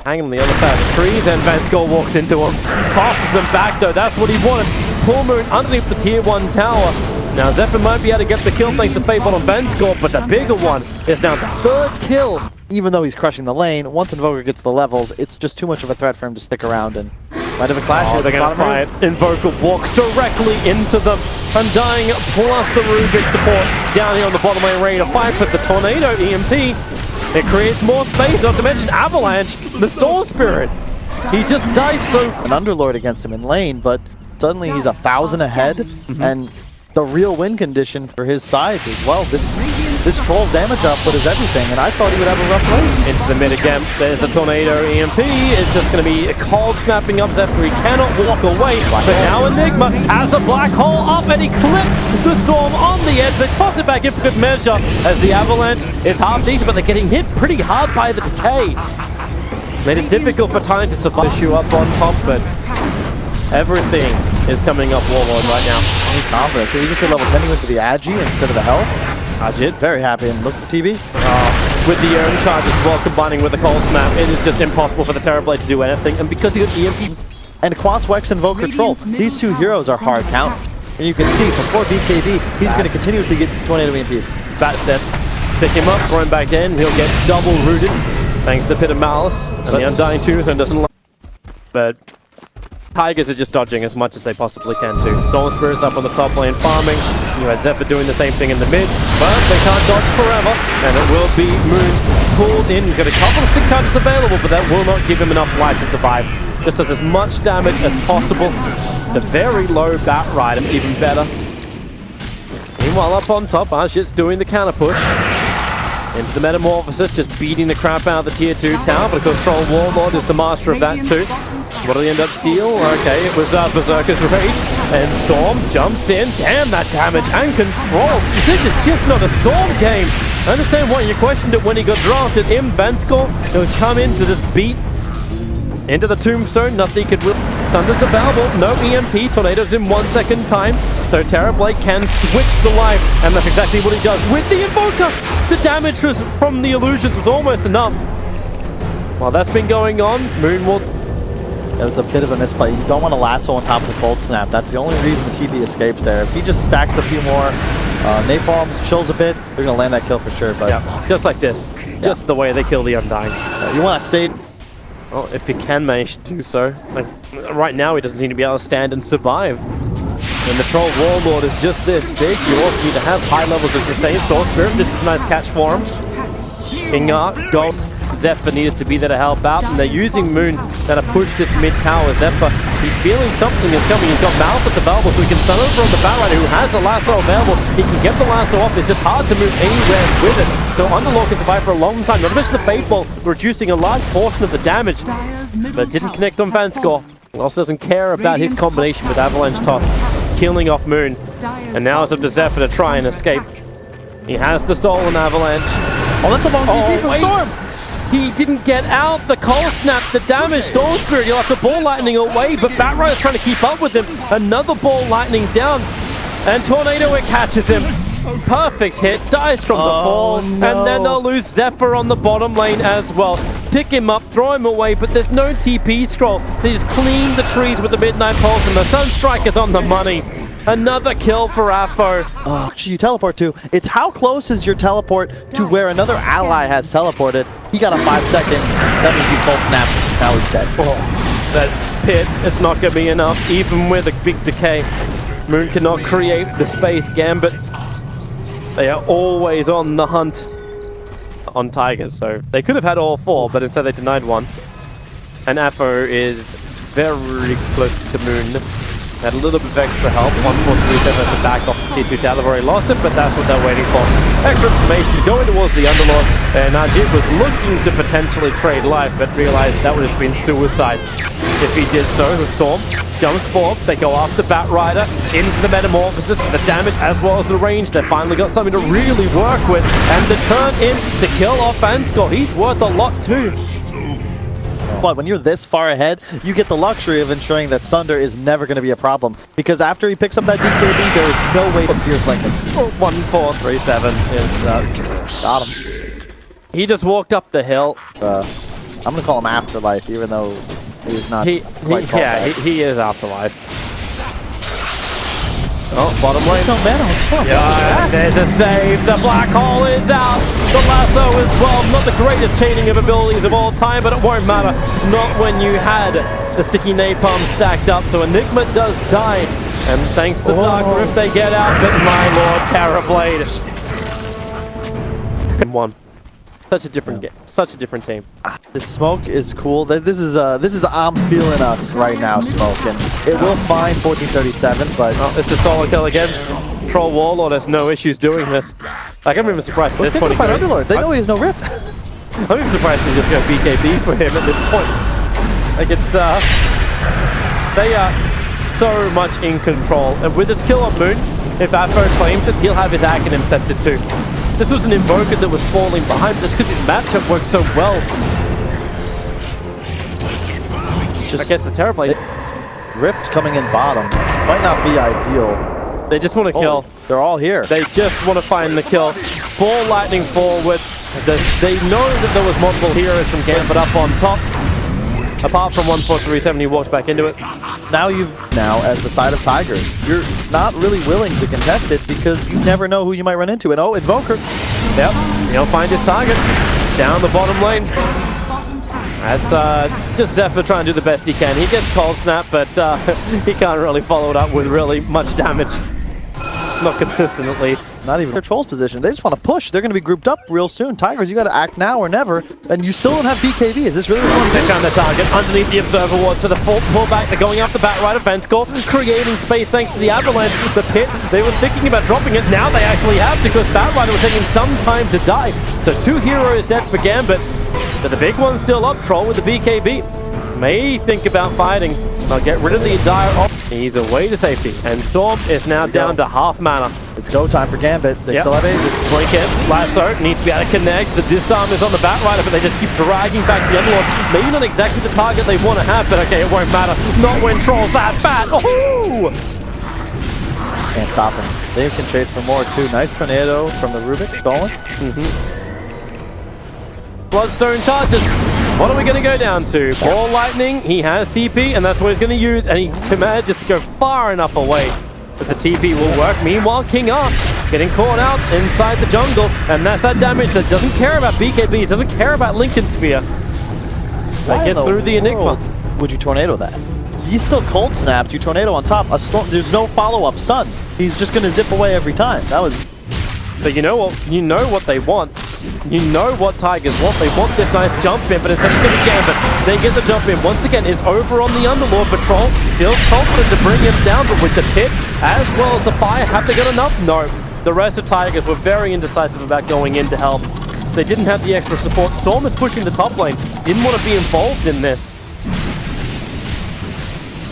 Speaker 2: Hanging on the other side of the trees, and Vanscore walks into him. Tosses him back though, that's what he wanted. Poor Moon underneath the tier 1 tower. Now Zephyr might be able to get the kill thanks to Fable on Vanscore, but the bigger one is now the 3rd kill
Speaker 1: even though he's crushing the lane, once Invoker gets the levels, it's just too much of a threat for him to stick around and might have a clash.
Speaker 2: Oh, they're going to try it. Invoker walks directly into them. Undying plus the Rubik support down here on the bottom lane, ready to fight with the Tornado EMP. It creates more space, not to mention Avalanche, the Storm Spirit. He just dies so...
Speaker 1: An Underlord against him in lane, but suddenly he's 1,000 ahead, and the real win condition for his side is, well, this Troll's damage output is everything, and I thought he would have a rough race.
Speaker 2: Into the mid again, there's the Tornado EMP. It's just going to be a cold snapping up Zephyr. He cannot walk away, but now Enigma has a black hole up and he clips the Storm on the edge. They toss it back in for good measure as the Avalanche is half decent, but they're getting hit pretty hard by the decay. Made it difficult for Time to survive. Issue up on top, but everything is coming up Warlord right now.
Speaker 1: He's confident. So he just hit level 10, he went to the Agi instead of the health. Ajit, very happy, and look at the TV.
Speaker 2: With the urn charge as well, combining with the cold snap, it is just impossible for the Terrorblade to do anything. And because he got EMPs...
Speaker 1: And Quas, Wex, Invoker, Troll, these two heroes are hard count. And you can see, before BKB, he's going to continuously get Tornado EMP.
Speaker 2: Bat step, pick him up, throw him back in, he'll get double rooted, thanks to the Pit of Malice, and the Undying Tombstone doesn't like. But Tigers are just dodging as much as they possibly can too. Storm Spirit's up on the top lane farming. You had Zephyr doing the same thing in the mid, but they can't dodge forever, and it will be Moon pulled in. He's got a couple of stick charges available, but that will not give him enough life to survive. Just does as much damage as possible. The very low Bat Rider, even better. Meanwhile, up on top, Ajit's doing the counter push. Into the Metamorphosis, just beating the crap out of the tier 2 tower, but of course Troll Warlord is the master of that too. What do they end up steal? Okay, it was Berserker's Rage, and Storm jumps in. Damn, that damage and control. This is just not a Storm game. I understand why you questioned it when he got drafted in Benskor. It was come in to just beat into the Tombstone. Nothing could really... Thunder's available, no EMP, Tornado's in 1 second time, so Terrorblade can switch the life, and that's exactly what he does with the Invoker. The damage from the illusions was almost enough. While that's been going on, Moon will...
Speaker 1: That was a bit of a misplay. You don't want to lasso on top of the cold snap. That's the only reason the TP escapes there. If he just stacks a few more napalms, chills a bit, they're going to land that kill for sure. But
Speaker 2: yeah, just like this. Just the way they kill the Undying.
Speaker 1: You want to save...
Speaker 2: Well, if he can manage to do so. Like, right now he doesn't seem to be able to stand and survive. And the Troll Warlord is just this big. You also need to have high levels of sustain. Storm Spirit, this is a nice catch for him. King Arc, Ghost, Zephyr needed to be there to help out, and they're using Moon to push this mid tower. Zephyr, he's feeling something is coming. He's got Malphite available, so he can stun over on the Bat Rider, who has the lasso available. He can get the lasso off. It's just hard to move anywhere with it. So Underlord can survive for a long time. Not to mention the Fate Ball, reducing a large portion of the damage, but it didn't connect on Vanskor. Also doesn't care about his combination with Avalanche Toss, killing off Moon. And now it's up to Zephyr to try and escape. He has the stolen Avalanche.
Speaker 1: Oh, that's a long TP from Storm!
Speaker 2: He didn't get out. The cold snap, the damage. Storm Spirit, he'll have to ball lightning away, but Bat Rider's trying to keep up with him. Another ball lightning down, and Tornado, it catches him. Perfect hit, dies from the fall, and then they'll lose Zephyr on the bottom lane as well. Pick him up, throw him away, but there's no TP scroll. They just clean the trees with the Midnight Pulse, and the Sunstrike is on the money. Another kill for Afo.
Speaker 1: Oh, you teleport to. It's how close is your teleport to where another ally has teleported. He got a 5-second. That means he's cold snapped. Now he's dead.
Speaker 2: Oh, that pit, it's not going to be enough, even with a big decay. Moon cannot create the space. Gambit, they are always on the hunt on Tigers, so they could have had all 4, but instead they denied 1. And Afo is very close to Moon. Had a little bit of extra help. 1-4-3-7 as a back off the Tier 2 tower. They've already lost it, but that's what they're waiting for. Extra information going towards the Underlord, and Ajit was looking to potentially trade life, but realized that would have been suicide if he did so. The Storm jumps forward. They go after Bat Rider into the Metamorphosis. The damage as well as the range. They finally got something to really work with, and the turn in to kill off Vanskor. He's worth a lot too.
Speaker 1: But when you're this far ahead, you get the luxury of ensuring that Sunder is never going to be a problem. Because after he picks up that BKB, there is no way to Fierce Lincolns.
Speaker 2: 1-4-3-7 is got him. He just walked up the hill.
Speaker 1: I'm going to call him Afterlife, even though he's not
Speaker 2: he is Afterlife. Oh, bottom lane.
Speaker 1: No mana.
Speaker 2: Yeah, there's a save. The black hole is out. The lasso is, well, not the greatest chaining of abilities of all time, but it won't matter. Not when you had the sticky napalm stacked up. So Enigma does die. And thanks to the Dark Rift, they get out. But my lord, Terrorblade. And one. Such a different game. Such a different team.
Speaker 1: This smoke is cool. This is I'm feeling us right now, smoke, and it will find 1437, but
Speaker 2: it's a solo kill again. Troll Warlord has no issues doing this. Like, I'm even surprised at this point.
Speaker 1: Fight Underlord. They know he has no rift.
Speaker 2: I'm even surprised they just go BKB for him at this point. Like, it's they are so much in control. And with this kill on Moon, if Afro claims it, he'll have his Acronym set to 2. This was an Invoker that was falling behind just because his matchup worked so well. It's just, I guess the Terrorblade.
Speaker 1: Rift coming in bottom might not be ideal.
Speaker 2: They just want to kill.
Speaker 1: They're all here.
Speaker 2: They just want to find the kill. Ball lightning forward. They know that there was multiple heroes from Gambit up on top. Apart from 1437, he walked back into it.
Speaker 1: Now, as the side of Tigers, you're not really willing to contest it because you never know who you might run into. And Invoker.
Speaker 2: Yep, he'll find his target down the bottom lane. That's just Zephyr trying to do the best he can. He gets Cold Snap, but he can't really follow it up with really much damage. Not consistent, at least.
Speaker 1: Not even their Troll's position. They just want to push. They're going to be grouped up real soon. Tigers, you got to act now or never. And you still don't have BKB. Is this really the one?
Speaker 2: They found the target underneath the Observer Ward. So the full pullback, they're going up the bat right of fence core, creating space thanks to the Avalanche. The pit, they were thinking about dropping it. Now they actually have, because Batrider was taking some time to die. The 2 heroes dead for Gambit. But the big one's still up. Troll with the BKB. May think about fighting. They'll get rid of the Dire. He's away to safety. And Storm is now down to half mana.
Speaker 1: It's go time for Gambit. They still have ages.
Speaker 2: Blink it. Lasso needs to be able to connect. The disarm is on the Batrider, but they just keep dragging back the Underlord. Maybe not exactly the target they want to have, but okay, it won't matter. Not when Troll's that fat. Oh!
Speaker 1: Can't stop him. They can chase for more too. Nice tornado from the Rubik. Stolen.
Speaker 2: Bloodstone charges. What are we going to go down to? Ball Lightning, he has TP, and that's what he's going to use, and he manages to go far enough away that the TP will work. Meanwhile, King Ark getting caught out inside the jungle, and that's that damage that doesn't care about BKB, doesn't care about Lincoln Sphere. They get through the Enigma.
Speaker 1: Would you tornado that? He's still cold snapped. You tornado on top. There's no follow-up stun. He's just going to zip away every time. That was.
Speaker 2: But you know what? You know what they want. You know what Tigers want. They want this nice jump in, but instead it's going to be Gambit. They get the jump in. Once again, is over on the Underlord Patrol. Feels confident to bring him down, but with the pit as well as the fire, have they got enough? No. The rest of Tigers were very indecisive about going in to help. They didn't have the extra support. Storm is pushing the top lane. Didn't want to be involved in this.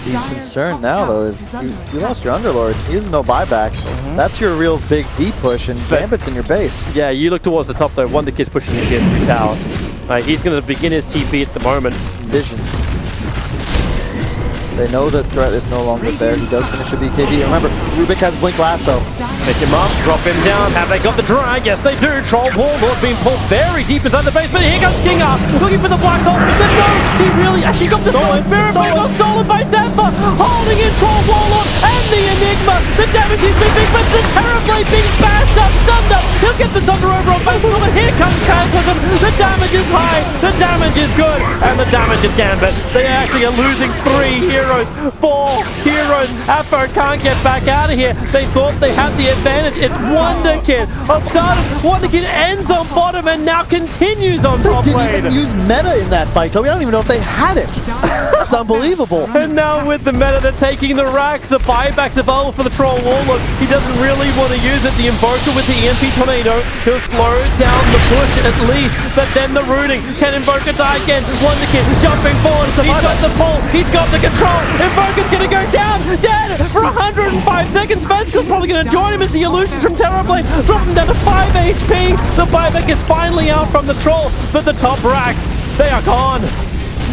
Speaker 1: The concern now, though, is you lost your Underlord. He has no buyback. That's your real big deep push, and Gambit's in your base.
Speaker 2: Yeah, you look towards the top, though. One, the kid's pushing the kid through tower. He's going to begin his TP at the moment.
Speaker 1: Vision. They know the threat is no longer there. He does finish a BKB. Remember, Rubik has Blink Lasso.
Speaker 2: Pick him up, drop him down. Have they got the drag? Yes, they do. Troll Warlord being pulled very deep inside the base, but here comes King Ark, looking for the black hole. But no, he really actually got the Spirit Blade, got stolen by Zephyr, holding in Troll Warlord and the Enigma. The damage is big, but the Terrorblade being bashed up, stunned up. He'll get the Thunder over on base, but here comes Cataclysm. The damage is high, the damage is good, and the damage is Gambit. They actually are losing 3 heroes. 4 heroes. Afro can't get back out of here. They thought they had the advantage. It's Wonder Kid. Wonder Kid ends on bottom and now continues on top lane.
Speaker 1: They didn't even use meta in that fight, Toby. I don't even know if they had it. That's unbelievable.
Speaker 2: And now with the meta, they're taking the racks. The buyback's available for the Troll Warlord. He doesn't really want to use it. The Invoker with the EMP Tornado. He'll slow down the push at least. But then the rooting. Can Invoker die again? Wonder Kid jumping forward. He's got the pull. He's got the control. Invoker's gonna go down, dead for 105 seconds. Vesicle's probably gonna join him as the illusions from Terrorblade drop him down to 5 HP. The buyback is finally out from the Troll, but the top racks, they are gone.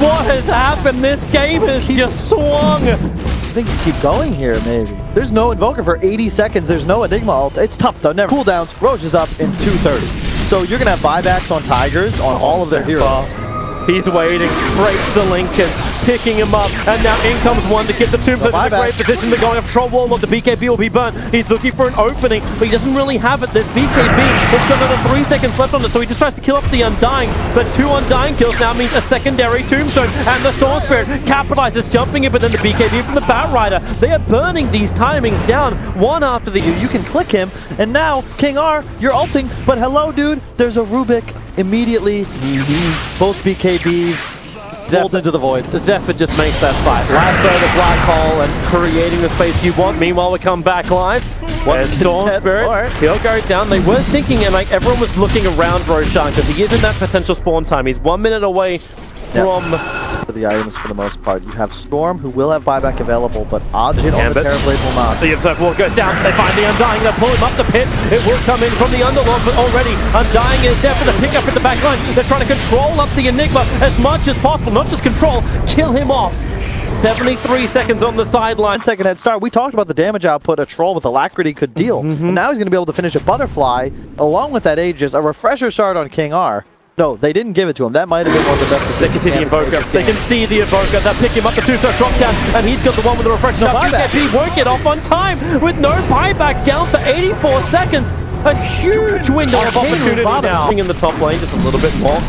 Speaker 2: What has happened? This game has just swung.
Speaker 1: I think you keep going here, maybe. There's no Invoker for 80 seconds. There's no Enigma ult. It's tough, though. Never. Cooldowns. Roche is up in 2:30. So you're gonna have buybacks on Tigers on all of their heroes.
Speaker 2: He's waiting, breaks the Lincoln, picking him up, and now in comes Wonderkid. The Tombstone's in a great position. They're going after Troll Warlord. The BKB will be burnt. He's looking for an opening, but he doesn't really have it. This BKB has got another 3 seconds left on it, so he just tries to kill off the Undying. But 2 Undying kills now means a secondary Tombstone, and the Storm Spirit capitalizes, jumping in, but then the BKB from the Batrider. They are burning these timings down, one after the other.
Speaker 1: You can click him, and now, King R, you're ulting, but hello, dude, there's a Rubik immediately. Both BKBs rolled into the void.
Speaker 2: Zephyr just makes that fight. Lasso the black hole and creating the space you want. Meanwhile, we come back live. There's Storm Spirit. He'll go down. They were thinking, and like everyone was looking around Roshan because he is in that potential spawn time. He's 1 minute away from
Speaker 1: the items for the most part. You have Storm, who will have buyback available, but Odgin on the Terrorblade will not.
Speaker 2: The Observer Wall goes down. They find the Undying. They pull him up the pit. It will come in from the Underlord, but already Undying is there for the pickup at the back line. They're trying to control up the Enigma as much as possible. Not just control, kill him off. 73 seconds on the sideline.
Speaker 1: 1 second head start. We talked about the damage output a Troll with Alacrity could deal. And now he's going to be able to finish a Butterfly along with that Aegis. A refresher shard on King R. No, they didn't give it to him. That might have been one of the best decisions.
Speaker 2: They can see the Invoker. They can see the Invoker. They'll pick him up. The Tombstone drop down, and he's got the one with the refresher. BKB won't get off on time with no buyback, down for 84 seconds. A huge window of opportunity now. In the top lane, just a little bit more.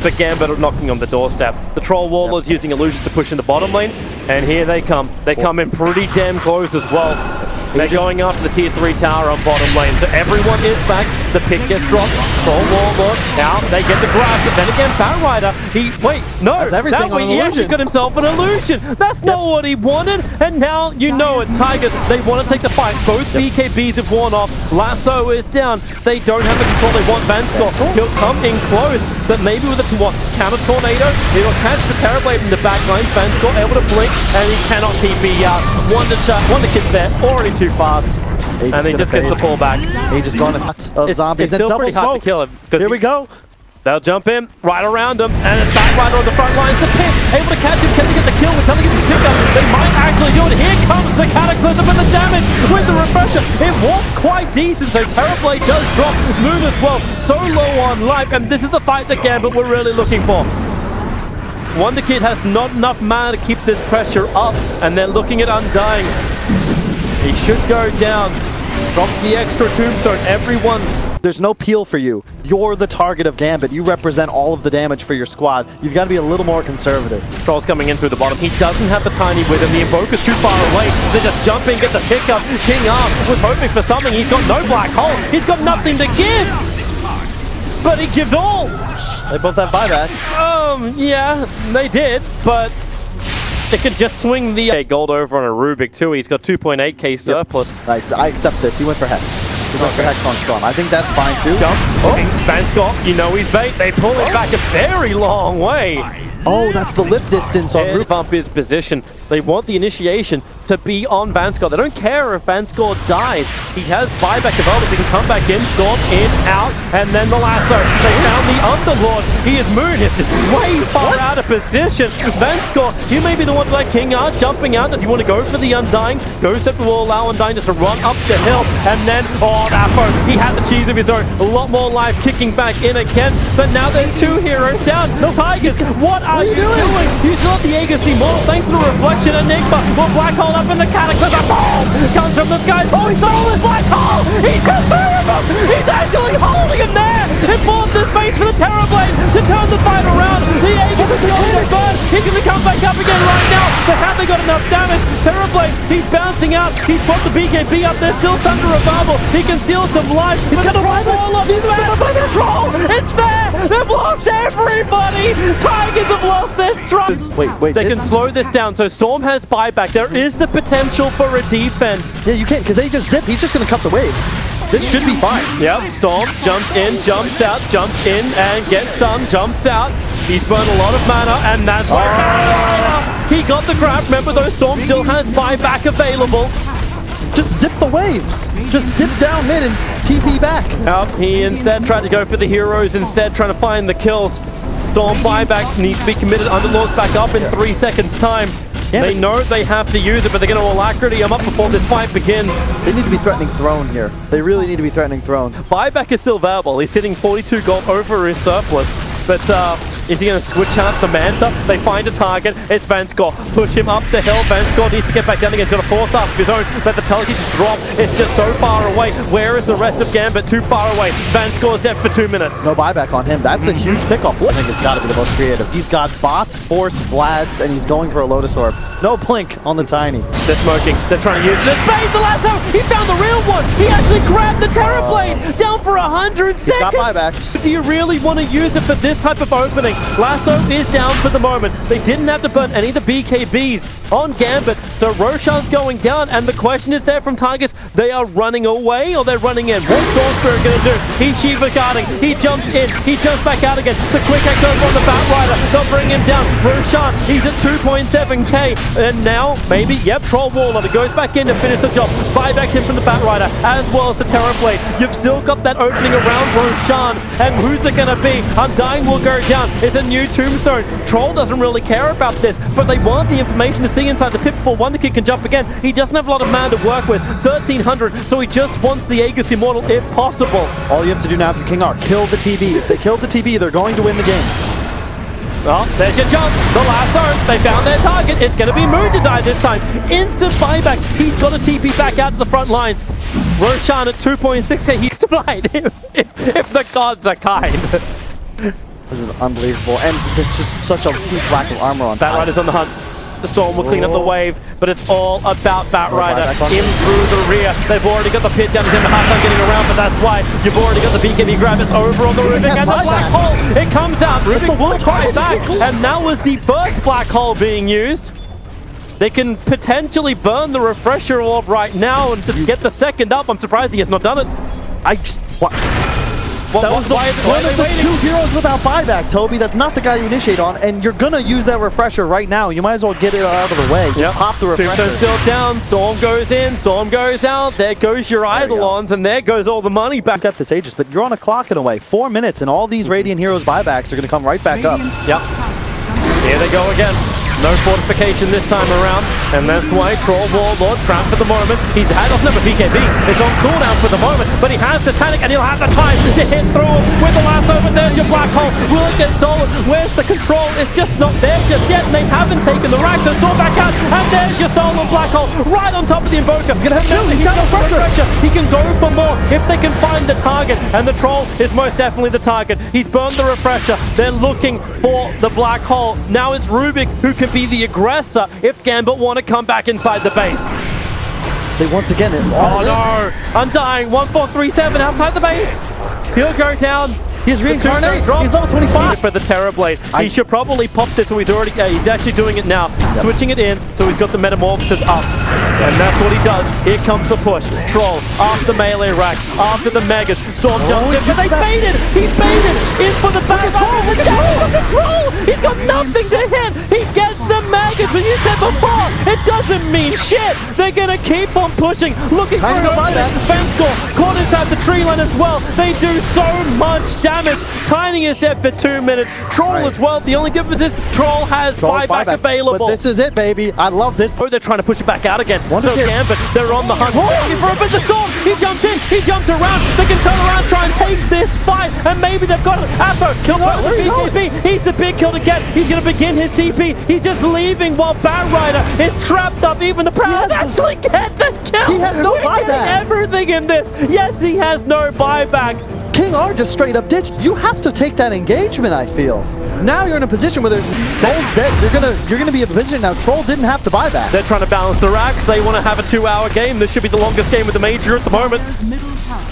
Speaker 2: But Gambit knocking on the doorstep. The Troll Warlord's using illusions to push in the bottom lane, and here they come. They come in pretty damn close as well. They're going after the tier 3 tower on bottom lane, so everyone is back. The pick gets dropped. Troll Warlord out. They get the grab, but then again, Batrider. He actually got himself an illusion. That's not what he wanted, and now you know it. Tigers, they want to take the fight. Both BKBs have worn off. Lasso is down. They don't have the control. They want Vanskor. He'll come in close, but maybe with a counter tornado, he'll catch the Terrorblade in the back line. Vanskor able to blink, and he cannot TP out. Wonderkid's there, already too fast. And he just gets the pullback.
Speaker 1: He just gone of zombies.
Speaker 2: It's still pretty hard to kill him.
Speaker 1: Here we go.
Speaker 2: They'll jump in right around him, and it's Batrider on the front lines. The pick, able to catch him. Can they get the kill? Can they get the pickup? They might actually do it. Here comes the Cataclysm with the damage with the refresher. It was quite decent, so Terrorblade does drop. Moon as well, so low on life, and this is the fight that Gambit we're really looking for. Wonderkid has not enough mana to keep this pressure up, and they're looking at Undying. He should go down. Drops the extra Tombstone. Everyone.
Speaker 1: There's no peel for you. You're the target of Gambit. You represent all of the damage for your squad. You've got to be a little more conservative.
Speaker 2: Troll's coming in through the bottom. He doesn't have the Tiny with him. The Invoker's too far away. They're just jumping, get the pickup. King R was hoping for something. He's got no black hole. He's got nothing to give. But he gives all.
Speaker 1: They both have buyback.
Speaker 2: Yeah, they did, but they could just swing the gold over on a Rubik too. He's got 2.8k surplus.
Speaker 1: Yep. Nice. I accept this. He went for Hex. He went for Hex on Storm. I think that's fine too.
Speaker 2: Jump. Vanskor, you know he's bait. They pull it back a very long way.
Speaker 1: Oh, that's the lip distance on Rubik.
Speaker 2: Bump his position. They want the initiation to be on Vanskor. They don't care if Vanskor dies. He has buyback available, so he can come back in, Storm in, out, and then the lasso. They found the Underlord. He is Moon. He's just way far out of position. Vanskor, you may be the one to let King R jumping out. Does he want to go for the Undying? Ghost Scepter will allow Undying just to run up the hill, and then, Apo, he had the cheese of his own. A lot more life kicking back in again, but now there's 2 heroes down. The Tigers, what are you doing? You still have the Aegis more thanks to the reflection. Enigma will black hole up in the Cataclysm. Boom! Comes from the skies. Oh, he stole his black hole! He's got 2 of them! He's actually holding him there! It forms the space for the Terrorblade to turn the fight around. The Aegis is going to burn. He can come back up again right now. But have they got enough damage? Terrorblade, he's bouncing out. He's put the BKB up there. Still Thunder Revival. He can seal some life. He's got a wall of control. It's there! They've lost everybody! Tigers have lost their stride.
Speaker 1: Wait.
Speaker 2: They can slow this down, so Storm has buyback. There is the potential for a defense.
Speaker 1: Yeah, you can't, because they just zip. He's just going to cut the waves. This should be fine.
Speaker 2: Yep, Storm jumps in, jumps out, jumps in, and gets stunned, jumps out. He's burned a lot of mana, and that's why he got the grab. Remember, though, Storm still has buyback available.
Speaker 1: Just zip the waves. Just zip down mid and TP back.
Speaker 2: Yep, he instead tried to go for the heroes, instead trying to find the kills. Storm buyback needs to be committed. Underlord's back up in 3 seconds' time. Yeah, they know they have to use it, but they're going to Alacrity him up before this fight begins.
Speaker 1: They need to be threatening Throne here. They really need to be threatening Throne.
Speaker 2: Buyback is still viable. He's hitting 42 gold over his surplus, but Is he going to switch out the Manta? They find a target. It's Vanskor. Push him up the hill. Vanskor needs to get back down again. He's got a force up of his own. But the telekinesis drop. It's just so far away. Where is the rest of Gambit? Too far away. Vanskor's dead for 2 minutes.
Speaker 1: No buyback on him. That's a huge pickup. I think it's got to be the most creative. He's got bots, force, Vlads, and he's going for a Lotus Orb. No blink on the Tiny.
Speaker 2: They're smoking. They're trying to use it. Spades the lasso. He found the real one. He actually grabbed the Terror Blade. Down for 100 seconds.
Speaker 1: Got buyback.
Speaker 2: Do you really want to use it for this type of opening? Lasso is down for the moment. They didn't have to burn any of the BKBs on Gambit. So Roshan's going down, and the question is there from Tigers. They are running away or they're running in. What's Storm Spirit going to do? He's Shiva guarding. He jumps in. He jumps back out again. The quick X over on the Batrider. They'll bring him down. Roshan, he's at 2.7k. And now, maybe, yep, Troll Warlord goes back in to finish the job. Buybacks him from the Batrider, as well as the Terror Blade. You've still got that opening around Roshan. And who's it going to be? Undying will go down. It's a new Tombstone. Troll doesn't really care about this, but they want the information to see inside the pit before Wonder Kid can jump again. He doesn't have a lot of mana to work with. 1300, so he just wants the Aegis Immortal if possible.
Speaker 1: All you have to do now if you're King R, kill the TB. If they kill the TB, they're going to win the game.
Speaker 2: Oh, there's your jump. The lasso. They found their target. It's going to be Moon to die this time. Instant buyback. He's got a TP back out to the front lines. Roshan at 2.6k. He's tonight if the gods are kind.
Speaker 1: This is unbelievable. And there's just such a huge lack of armor on
Speaker 2: Batrider's on the hunt. The Storm will clean up the wave, but it's all about Batrider in through the rear. They've already got the pit down to him. Hard time getting around, but that's why you've already got the BKB grab. It's over on the Rubik and the black hole. It comes out. Rubik will try back, and that was the first black hole being used. They can potentially burn the refresher orb right now and just get the second up. I'm surprised he has not done it.
Speaker 1: I just... That was one of the two heroes without buyback, Toby. That's not the guy you initiate on, and you're gonna use that refresher right now. You might as well get it out of the way. Just pop the refresher.
Speaker 2: Tombstone's still down. Storm goes in. Storm goes out. There goes your Eidolons, and there goes all the money back.
Speaker 1: You've got this Aegis, but you're on a clock in a way. 4 minutes, and all these Radiant Heroes buybacks are gonna come right back up.
Speaker 2: Yep. Here they go again. No fortification this time around, and that's why Troll Warlord trapped for the moment. He's had off number BKB. It's on cooldown for the moment, but he has Titanic and he'll have the time to hit through him with the lasso. But there's your black hole. Will it get stolen? Where's the control? It's just not there just yet, and they haven't taken the rack. So Storm back out, and there's your stolen black hole right on top of the Invoker. He's gonna have two. He's got no pressure. He can go for more if they can find the target, and the Troll is most definitely the target. He's burned the refresher. They're looking for the black hole. Now it's Rubik who can be the aggressor if Gambit want to come back inside the base.
Speaker 1: They once again...
Speaker 2: Oh no! Undying, 1437 outside the base. He'll go down.
Speaker 1: He's reincarnated. He's level 25.
Speaker 2: For the Terror Blade. He should probably pop this, so he's already... he's actually doing it now. Yep. Switching it in, so he's got the Metamorphosis up. And that's what he does. Here comes the push. Troll, after melee rack, after the Megas. Storm jumps in, but they baited! He's baited! In for the back. Control! He's got nothing to hit! He gets the Megas, but you said before, it doesn't mean shit! They're gonna keep on pushing, looking for an opening. Vanskor caught inside the tree line as well. They do so much damage. Tiny is dead for 2 minutes. Troll as well. The only difference is Troll has buyback available.
Speaker 1: But this is it, baby. I love this.
Speaker 2: Oh, they're trying to push it back out again. So Gambit, they're on the hunt. Looking for a bit of storm. He jumps in. He jumps around. They can turn around, try and take this fight, and maybe they've got it. Atho killed by the BKB. He's a big kill to get. He's going to begin his TP. He's just leaving while Batrider is trapped up. Even the Prowls actually get the kill.
Speaker 1: He has no buyback.
Speaker 2: Everything in this. Yes, he has no buyback.
Speaker 1: King R just straight up ditched. You have to take that engagement, I feel. Now you're in a position where Troll's dead. You're gonna be in a position now. Troll didn't have to buy back.
Speaker 2: They're trying to balance the racks. They want to have a 2-hour game. This should be the longest game with the Major at the moment.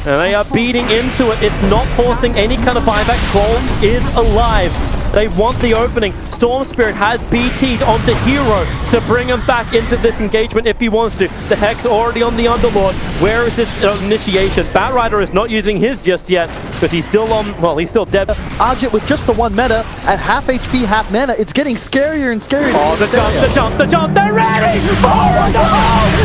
Speaker 2: And they are beating into it. It's not forcing any kind of buyback. Troll is alive. They want the opening. Storm Spirit has BT'd onto Hero to bring him back into this engagement if he wants to. The Hex already on the Underlord. Where is this initiation? Batrider is not using his just yet because he's still on, well, he's still dead.
Speaker 1: Ajit with just the one meta at half HP, half mana. It's getting scarier and scarier.
Speaker 2: Oh, the jump. They're ready! Oh, no!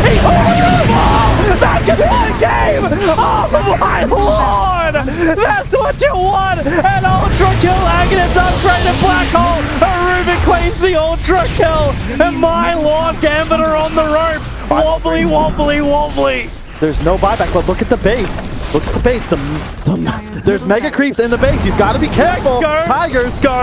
Speaker 2: He's holding the ball! That's going to be a shame! Oh, my Lord! That's what you want! An Ultra Kill Aghanim's upgraded black hole! A Rubik claims the Ultra Kill! And my Lord, Gambit are on the ropes! Wobbly, wobbly, wobbly!
Speaker 1: There's no buyback, but look at the base. Look at the base. There's mega creeps in the base. You've got to be careful. Tigers.
Speaker 2: Go!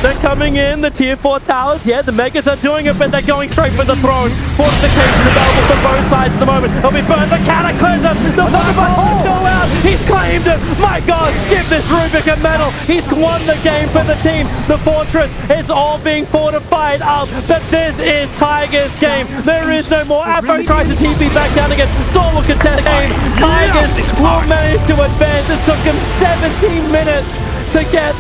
Speaker 2: They're coming in, the tier 4 towers. Yeah, the Megas are doing it, but they're going straight for the throne. Fortification available for both sides at the moment. He'll be burned. The Cataclysm. The Fireball is still out. He's claimed it. My God, give this Rubik a medal. He's won the game for the team. The fortress is all being fortified up, but this is Tigers' game. There is no more. Apo tries to TP back down again. Storm will contest the game. Tigers will manage to advance. It took him 17 minutes to get